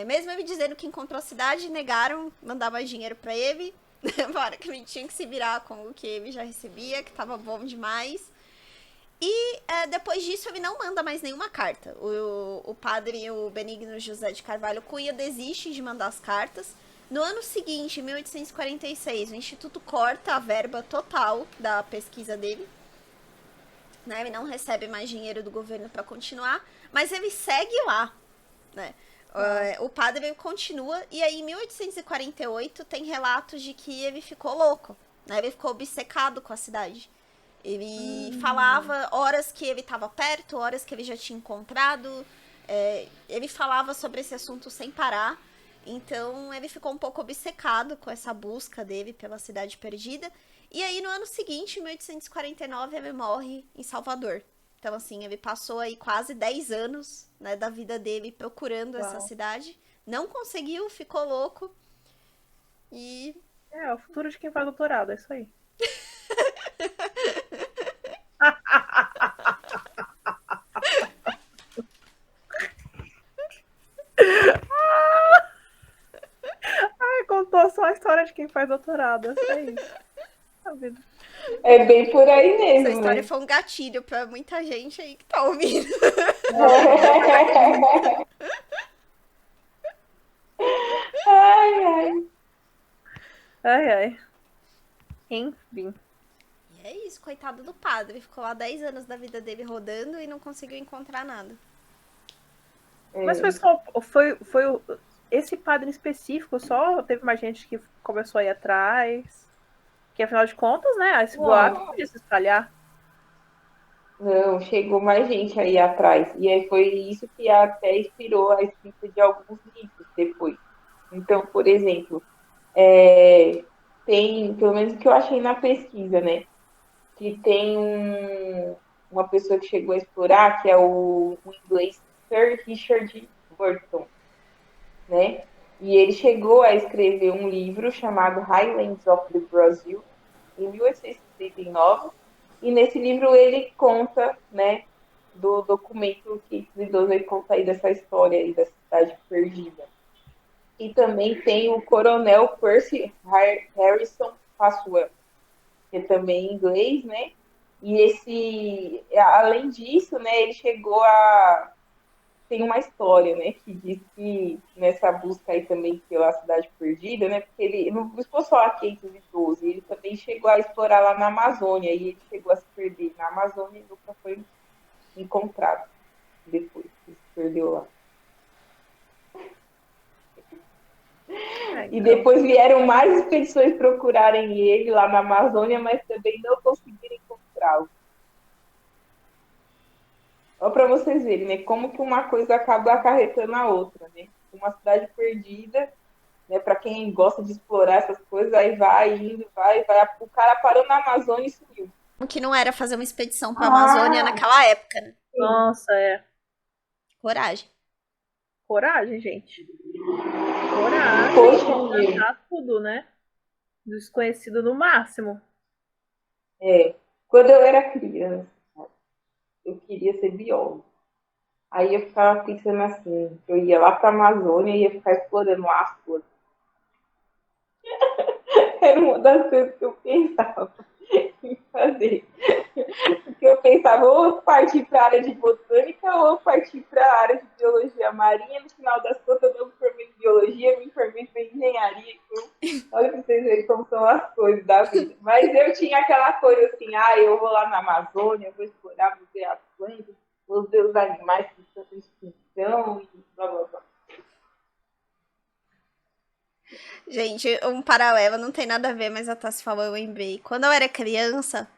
Mesmo ele dizendo que encontrou a cidade, negaram mandar mais dinheiro pra ele. Falaram que ele tinha que se virar com o que ele já recebia, que tava bom demais. E depois disso ele não manda mais nenhuma carta. O padre, o Benigno José de Carvalho Cunha, desiste de mandar as cartas. No ano seguinte, em 1846, o Instituto corta a verba total da pesquisa dele. Né? Ele não recebe mais dinheiro do governo para continuar, mas ele segue lá. Né? O padre continua, e aí em 1848 tem relatos de que ele ficou louco. Né? Ele ficou obcecado com a cidade. Ele falava horas que ele estava perto, horas que ele já tinha encontrado. Ele falava sobre esse assunto sem parar. Então ele ficou um pouco obcecado com essa busca dele pela cidade perdida. E aí no ano seguinte, em 1849, ele morre em Salvador. Então assim, ele passou aí quase 10 anos, né, da vida dele procurando essa cidade. Não conseguiu, ficou louco. E... É o futuro de quem faz doutorado, é isso aí. Contou só a história de quem faz doutorado. É isso. A vida. É bem por aí mesmo, essa história né? foi um gatilho pra muita gente aí que tá ouvindo. Ai, ai. Ai, ai. Enfim. E é isso, coitado do padre. Ficou lá 10 anos da vida dele rodando e não conseguiu encontrar nada. Mas foi só. Esse padre em específico, só teve mais gente que começou a ir atrás. Que afinal de contas, né? Esse boato podia se espalhar. Não, chegou mais gente aí atrás. E aí foi isso que até inspirou a escrita de alguns livros depois. Então, por exemplo, tem, pelo menos o que eu achei na pesquisa, né? Que tem uma pessoa que chegou a explorar, que é o inglês Sir Richard Burton, né? E ele chegou a escrever um livro chamado Highlands of the Brazil, em 1869, e nesse livro ele conta, né, do documento que idoso ele conta aí dessa história aí da cidade perdida. E também tem o coronel Percy Harrison Paswell, que é também inglês, né? E além disso, né, ele chegou a tem uma história, né, que diz que nessa busca aí também pela cidade perdida, né, porque ele não buscou só a 512, ele também chegou a explorar lá na Amazônia, e ele chegou a se perder na Amazônia e nunca foi encontrado depois, ele se perdeu lá. E depois vieram mais expedições procurarem ele lá na Amazônia, mas também não conseguiram encontrá-lo. Olha para vocês verem, né? Como que uma coisa acaba acarretando a outra, né? Uma cidade perdida, né? Para quem gosta de explorar essas coisas, aí vai indo, vai. O cara parou na Amazônia e sumiu. O que não era fazer uma expedição pra Amazônia naquela época, né? Nossa, Coragem. Coragem, gente. Coragem. Poxa, Tentar tudo, né? Desconhecido no máximo. Quando eu era criança, eu queria ser biólogo. Aí eu ficava pensando assim, eu ia lá para a Amazônia e ia ficar explorando lá as coisas. Era uma das coisas que eu pensava em fazer. Porque eu pensava ou partir para a área de botânica ou partir para a área de biologia marinha. No final das contas, eu não me formei em biologia, me formei em engenharia. Então, olha para vocês verem como são as coisas da vida. Mas eu tinha aquela coisa assim, eu vou lá na Amazônia, vou explorar, vou ver as plantas, vou ver os animais que estão em extinção e blá blá blá. Gente, um paralelo não tem nada a ver, mas a Tassi falou, eu lembrei. Quando eu era criança,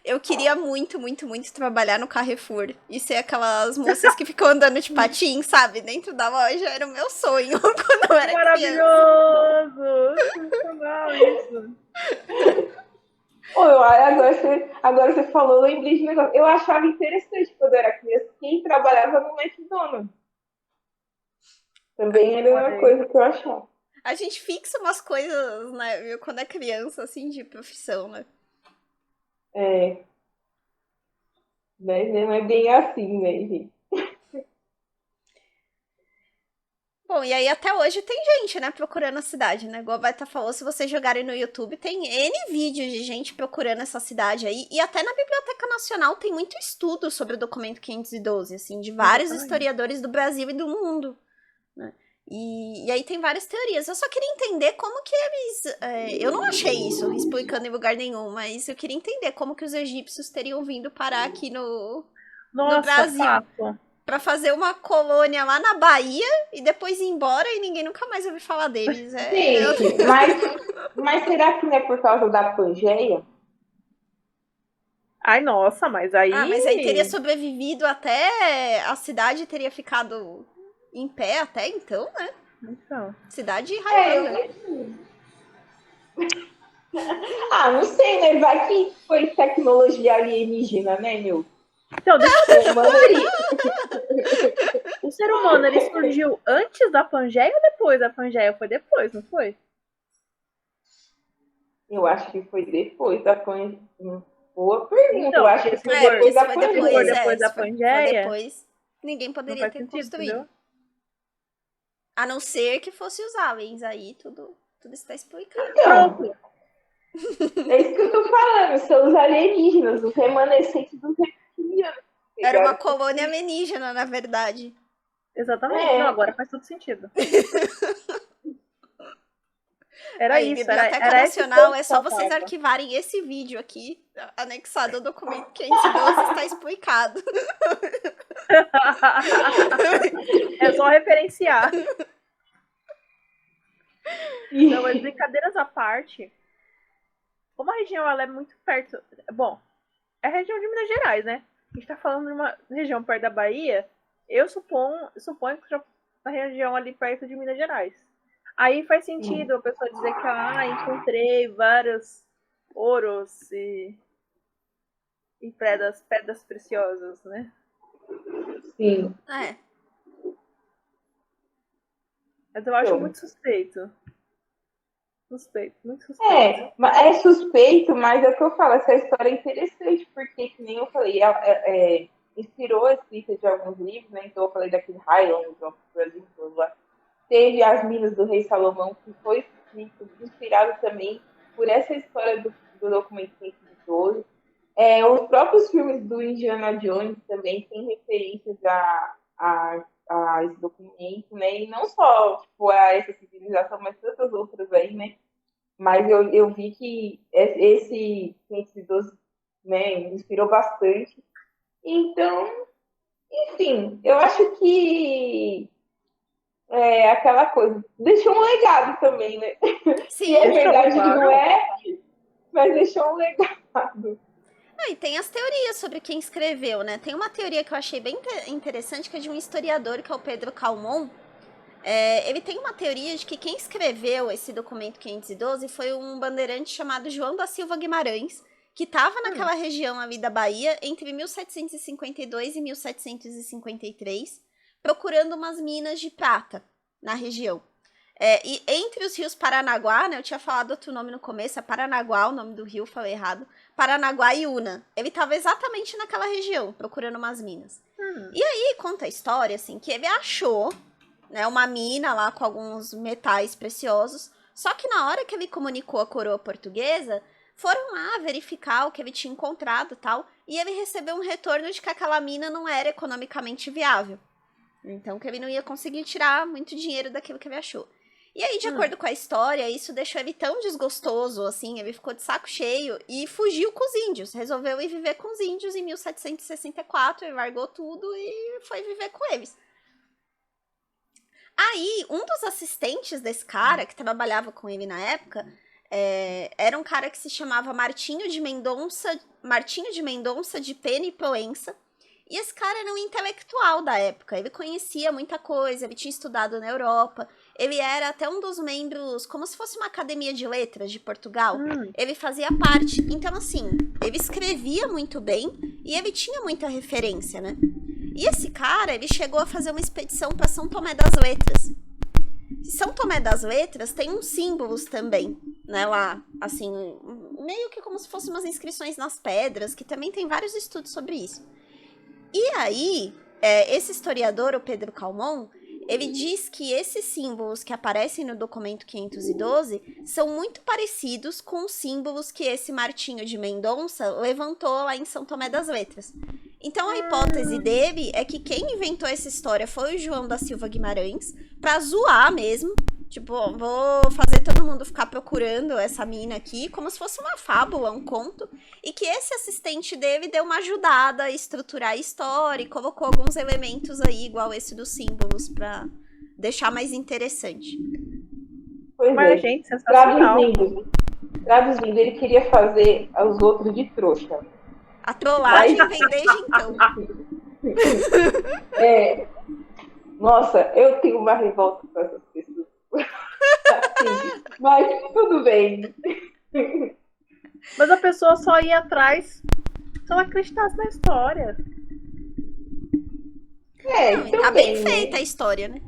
eu queria muito, muito, muito trabalhar no Carrefour. E ser aquelas moças que ficam andando de patins, sabe? Dentro da loja. Era o meu sonho quando eu era criança. Maravilhoso! Sensacional isso. Agora você falou, eu lembrei de um negócio. Eu achava interessante quando eu era criança quem trabalhava no McDonald's. Também era uma coisa que eu achava. A gente fixa umas coisas, né, quando é criança, assim, de profissão, né? Mas não é bem assim, né, gente? Bom, e aí até hoje tem gente, né, procurando a cidade, né? Igual a Beta falou, se vocês jogarem no YouTube, tem N vídeos de gente procurando essa cidade aí. E até na Biblioteca Nacional tem muito estudo sobre o documento 512, assim, de vários historiadores do Brasil e do mundo, né? E aí tem várias teorias. Eu só queria entender como que eles... eu não achei isso explicando em lugar nenhum, mas eu queria entender como que os egípcios teriam vindo parar aqui no Brasil. Fato. Pra fazer uma colônia lá na Bahia e depois ir embora e ninguém nunca mais ouviu falar deles. Gente, mas será que não é por causa da Pangeia? Ai, nossa, mas aí... Ah, mas aí teria sobrevivido até... A cidade teria ficado em pé até então, né? Então. Cidade raiando. Não sei, né? Vai que foi tecnologia alienígena, né, meu? Então, o ser humano, ele surgiu antes da Pangeia ou depois da Pangeia? Foi depois, não foi? Eu acho que foi depois da Pangeia. Boa pergunta. Então, eu acho que foi depois da Pangeia. Depois da Pangeia, depois, ninguém poderia ter sentido, construído. entendeu? A não ser que fosse os aliens. Aí tudo está explicado. Então, é isso que eu tô falando. São os alienígenas, os remanescentes dos reptilianos. Era uma colônia alienígena, na verdade. Exatamente. Não, agora faz todo sentido. Era aí, isso. Biblioteca Nacional, é só vocês arquivarem esse vídeo aqui, anexado ao documento 512, está explicado. É só referenciar. Não, mas brincadeiras à parte, como a região ela é muito perto... Bom, é a região de Minas Gerais, né? A gente tá falando de uma região perto da Bahia, eu suponho que já na região ali perto de Minas Gerais. Aí faz sentido a pessoa dizer que encontrei vários ouros e pedras preciosas, né? Sim. Mas eu acho muito suspeito. Muito suspeito. É suspeito, mas é o que eu falo, essa história é interessante, porque, que nem eu falei, inspirou a escrita de alguns livros, né? Então eu falei daquele Highland, por exemplo, lá. Teve As Minas do Rei Salomão, que foi escrito, inspirado também por essa história do documento 512. Os próprios filmes do Indiana Jones também têm referências a esse documento, né? E não só tipo, a essa civilização, mas tantas outras aí, né? Mas eu vi que esse 512, né, inspirou bastante. Então, enfim, eu acho que aquela coisa. Deixou um legado também, né? Sim, é verdade que não é, mas deixou um legado. E tem as teorias sobre quem escreveu, né? Tem uma teoria que eu achei bem interessante, que é de um historiador, que é o Pedro Calmon. Ele tem uma teoria de que quem escreveu esse documento 512 foi um bandeirante chamado João da Silva Guimarães, que estava naquela região ali da Bahia entre 1752 e 1753, procurando umas minas de prata na região. E entre os rios Paranaguá, né, eu tinha falado outro nome no começo, é Paranaguá, o nome do rio, falei errado, Paranaguá e Una. Ele estava exatamente naquela região, procurando umas minas. E aí conta a história, assim, que ele achou, né, uma mina lá com alguns metais preciosos, só que na hora que ele comunicou à coroa portuguesa, foram lá verificar o que ele tinha encontrado e tal, e ele recebeu um retorno de que aquela mina não era economicamente viável. Então, que ele não ia conseguir tirar muito dinheiro daquilo que ele achou. E aí, de acordo com a história, isso deixou ele tão desgostoso, assim, ele ficou de saco cheio e fugiu com os índios. Resolveu ir viver com os índios em 1764, ele largou tudo e foi viver com eles. Aí, um dos assistentes desse cara, que trabalhava com ele na época, era um cara que se chamava Martinho de Mendonça de Pena e Proença. E esse cara era um intelectual da época, ele conhecia muita coisa, ele tinha estudado na Europa, ele era até um dos membros, como se fosse uma academia de letras de Portugal, ele fazia parte. Então, assim, ele escrevia muito bem e ele tinha muita referência, né? E esse cara, ele chegou a fazer uma expedição para São Tomé das Letras. São Tomé das Letras tem uns símbolos também, né, lá, assim, meio que como se fossem umas inscrições nas pedras, que também tem vários estudos sobre isso. E aí, esse historiador, o Pedro Calmon, ele diz que esses símbolos que aparecem no documento 512 são muito parecidos com os símbolos que esse Martinho de Mendonça levantou lá em São Tomé das Letras. Então a hipótese dele é que quem inventou essa história foi o João da Silva Guimarães, pra zoar mesmo. Tipo, vou fazer todo mundo ficar procurando essa mina aqui, como se fosse uma fábula, um conto. E que esse assistente dele deu uma ajudada a estruturar a história e colocou alguns elementos aí, igual esse dos símbolos, pra deixar mais interessante. Pois Mas, é. gente, sensacional. Traduzindo, ele queria fazer os outros de trouxa. A trollagem vem desde então. Nossa, eu tenho uma revolta com essas pessoas. Assim, mas tudo bem. Mas a pessoa só ia atrás se ela acreditasse na história. Não, tá bem também, feita né? a história, né?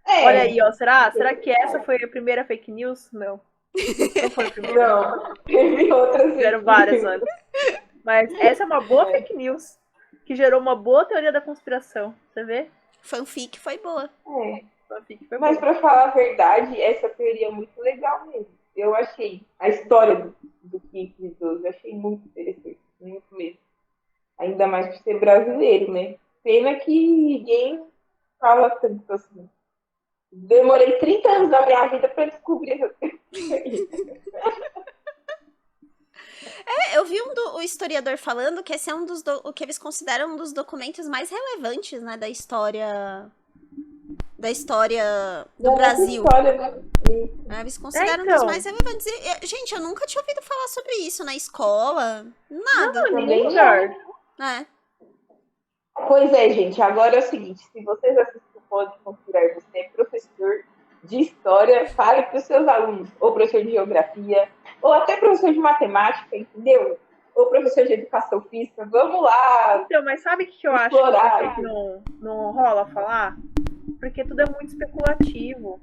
Olha aí, ó. Será que essa foi a primeira fake news? Não. Não foi a primeira. Não, teve outras. Tiveram várias antes. Mas essa é uma boa fake news. Que gerou uma boa teoria da conspiração. Você vê? Fanfic foi boa. Fanfic foi Mas boa. pra falar a verdade, essa teoria é muito legal mesmo. Eu achei a história do 512, eu achei muito interessante, muito mesmo. Ainda mais por ser brasileiro, né? Pena que ninguém fala tanto assim. Demorei 30 anos da minha vida pra descobrir essa teoria. Eu vi o historiador falando que esse é o que eles consideram um dos documentos mais relevantes, né, da história do Brasil. História, né? Eles consideram um então. dos mais relevantes. Gente, eu nunca tinha ouvido falar sobre isso na escola. Nada. Não, Também nenhum lugar. É. Pois é, gente. Agora é o seguinte: se vocês assistem o Pode Conspirar, você é professor de história, fale para os seus alunos, ou professor de geografia, ou até professor de matemática, entendeu? Ou professor de educação física. Vamos lá! Então, mas sabe o que eu acho que não rola falar? Porque tudo é muito especulativo.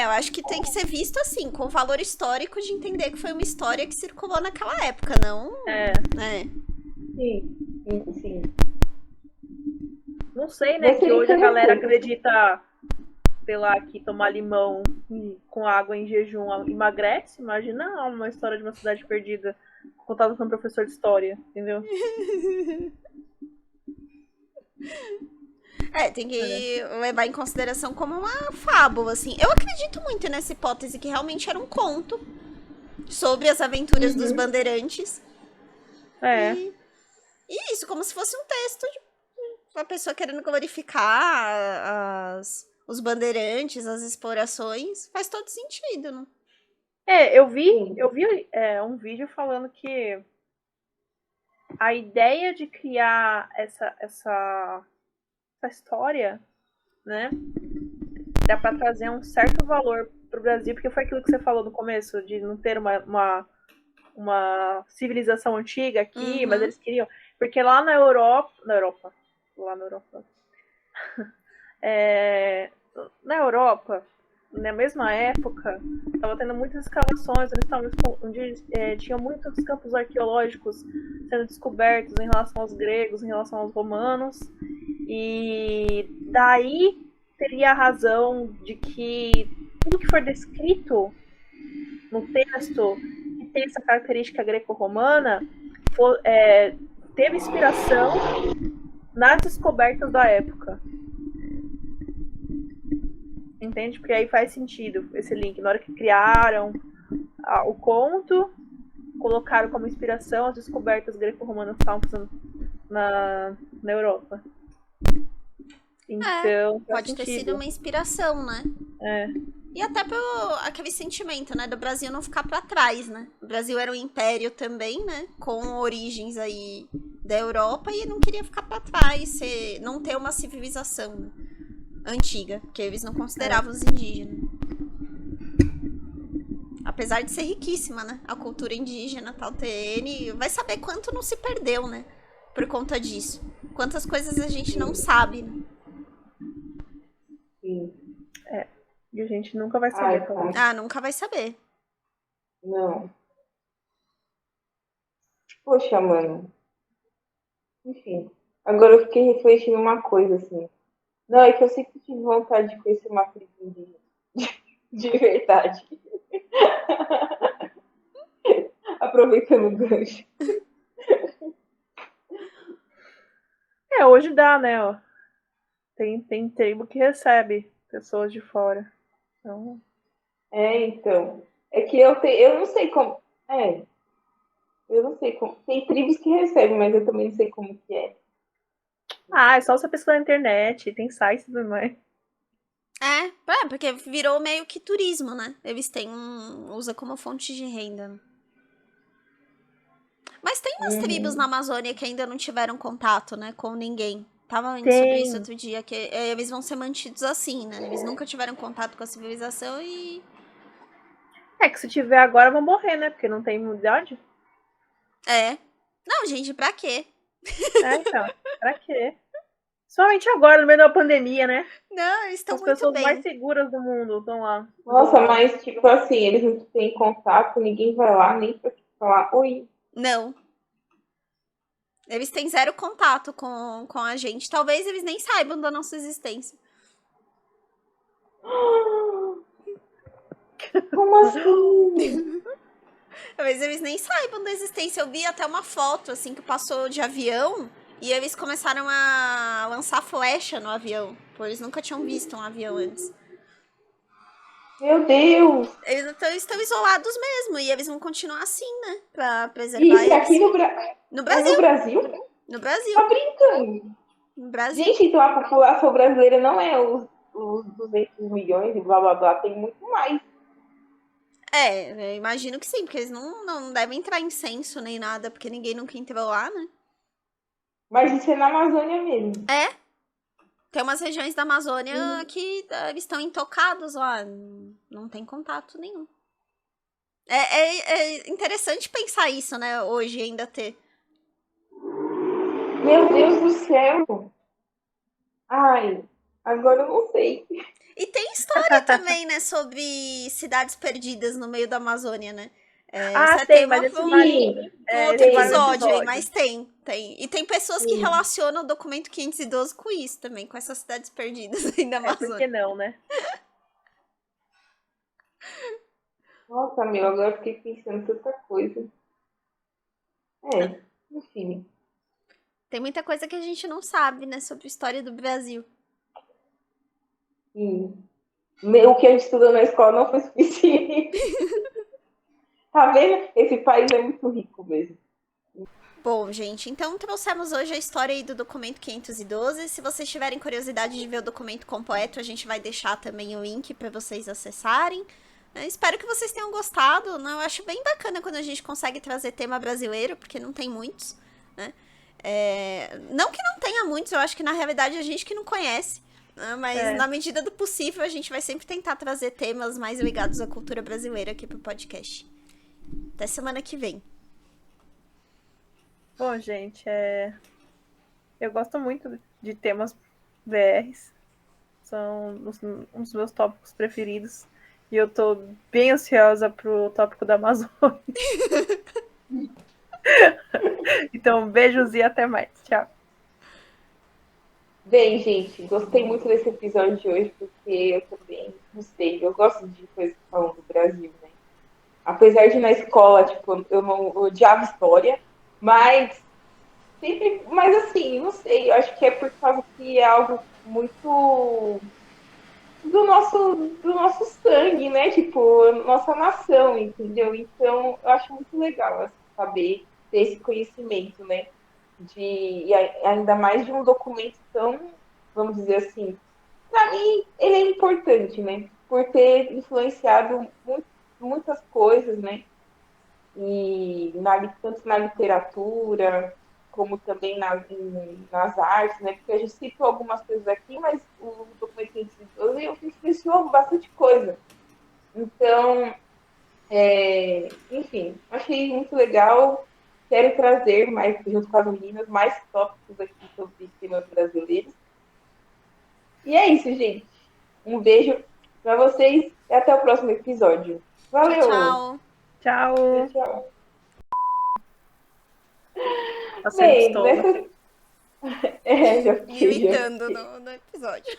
Eu acho que tem que ser visto assim, com o valor histórico de entender que foi uma história que circulou naquela época, não. Né? Sim. Não sei, né? Que hoje a galera acredita, sei lá, que tomar limão com água em jejum emagrece. Imagina uma história de uma cidade perdida contada por um professor de história, entendeu? Tem que levar em consideração como uma fábula, assim. Eu acredito muito nessa hipótese que realmente era um conto sobre as aventuras dos bandeirantes. E isso, como se fosse um texto de uma pessoa querendo glorificar os bandeirantes, as explorações. Faz todo sentido, né? Eu vi um vídeo falando que a ideia de criar essa história, né, era para trazer um certo valor pro Brasil, porque foi aquilo que você falou no começo, de não ter uma civilização antiga aqui, mas eles queriam, porque lá na Europa, na Europa, na mesma época, estava tendo muitas escavações, onde tinham muitos campos arqueológicos sendo descobertos em relação aos gregos, em relação aos romanos, e daí teria a razão de que tudo que for descrito no texto, que tem essa característica greco-romana, teve inspiração nas descobertas da época. Entende? Porque aí faz sentido esse link. Na hora que criaram o conto, colocaram como inspiração as descobertas greco-romanas que estavam fazendo na Europa. Então, pode ter sido uma inspiração, né? E até pelo aquele sentimento, né, do Brasil não ficar para trás, né? O Brasil era um império também, né, com origens aí da Europa e não queria ficar para trás, não ter uma civilização, né, antiga, porque eles não consideravam os indígenas. Apesar de ser riquíssima, né, a cultura indígena, tal, TN, vai saber quanto não se perdeu, né, por conta disso. Quantas coisas a gente não sabe, né? Sim. E a gente nunca vai saber. Nunca vai saber. Não. Poxa, mano. Enfim. Agora eu fiquei refletindo uma coisa, assim. Não, é que eu sempre tive vontade de conhecer uma tribo indígena. De verdade. Aproveitando o gancho. Hoje dá, né? Ó. Tem tribo que recebe pessoas de fora. Então, Então. É que eu não sei como. Eu não sei como. Tem tribos que recebem, mas eu também não sei como que é. é só você pesquisar na internet, tem sites e tudo mais. Porque virou meio que turismo, né? Eles têm usa como fonte de renda. Mas tem umas tribos na Amazônia que ainda não tiveram contato, né, com ninguém. Tava lendo sobre isso outro dia, que eles vão ser mantidos assim, né? Eles nunca tiveram contato com a civilização e... Que se tiver agora vão morrer, né? Porque não tem imunidade. Não, gente, pra quê? Então, pra quê? Somente agora, no meio da pandemia, né? Não, eles estão As muito pessoas bem. mais seguras do mundo estão lá. Nossa, mas tipo assim, eles não têm contato, ninguém vai lá nem pra falar oi. Não. Eles têm zero contato com a gente. Talvez eles nem saibam da nossa existência. Como assim? Talvez eles nem saibam da existência. Eu vi até uma foto, assim, que passou de avião e eles começaram a lançar flecha no avião. Pois eles nunca tinham visto um avião antes. Meu Deus! Eles estão isolados mesmo e eles vão continuar assim, né? Pra preservar Isso eles. aqui no Brasil. No Brasil? No Brasil. Tá brincando? No Brasil. Gente, então a população brasileira não é os 200 milhões e blá blá blá, tem muito mais. Eu imagino que sim, porque eles não devem entrar em censo nem nada, porque ninguém nunca entrou lá, né? Mas isso é na Amazônia mesmo. Tem umas regiões da Amazônia que eles estão intocados lá, não tem contato nenhum. É interessante pensar isso, né, hoje ainda ter. Meu Deus do céu! Ai, agora eu não sei. E tem história também, né, sobre cidades perdidas no meio da Amazônia, né? Isso é tem, tema mas esse pra um outro tem vários episódio aí, episódios. mas tem. E tem pessoas que relacionam o documento 512 com isso também, com essas cidades perdidas aí da Amazônia. Por que não, né? Nossa, meu, agora eu fiquei pensando em tanta coisa. Enfim. Tem muita coisa que a gente não sabe, né, sobre a história do Brasil. Sim. O que a gente estudou na escola não foi suficiente. Tá vendo? Esse país é muito rico mesmo. Bom, gente, então trouxemos hoje a história aí do documento 512. Se vocês tiverem curiosidade de ver o documento completo, a gente vai deixar também o link para vocês acessarem. Espero que vocês tenham gostado, né? Eu acho bem bacana quando a gente consegue trazer tema brasileiro, porque não tem muitos, né? Não que não tenha muitos, eu acho que na realidade a gente que não conhece, né? Mas na medida do possível a gente vai sempre tentar trazer temas mais ligados à cultura brasileira aqui pro podcast. Até semana que vem. Bom, gente, eu gosto muito de temas VRs. São um dos meus tópicos preferidos. E eu tô bem ansiosa pro tópico da Amazônia. Então, beijos e até mais. Tchau. Bem, gente, gostei muito desse episódio de hoje, porque eu também, não sei, eu gosto de coisas que falam do Brasil, né? Apesar de na escola, tipo, eu não odiava história, mas sempre, mas assim, não sei, eu acho que é por causa que é algo muito do nosso sangue, né? Tipo, nossa nação, entendeu? Então, eu acho muito legal assim, saber ter esse conhecimento, né? E ainda mais de um documento tão, vamos dizer assim, para mim ele é importante, né? Por ter influenciado muitas coisas, né? E tanto na literatura como também nas artes, né? Porque a gente citou algumas coisas aqui, mas o documento 512 influenciou bastante coisa. Então, enfim, achei muito legal. Quero trazer mais, junto com as meninas, mais tópicos aqui sobre temas brasileiros. E é isso, gente. Um beijo para vocês e até o próximo episódio. Valeu! Tchau! Tchau. Tchau. Tá sendo Bem, pistola. É, já Me fiquei, já imitando fiquei. no episódio.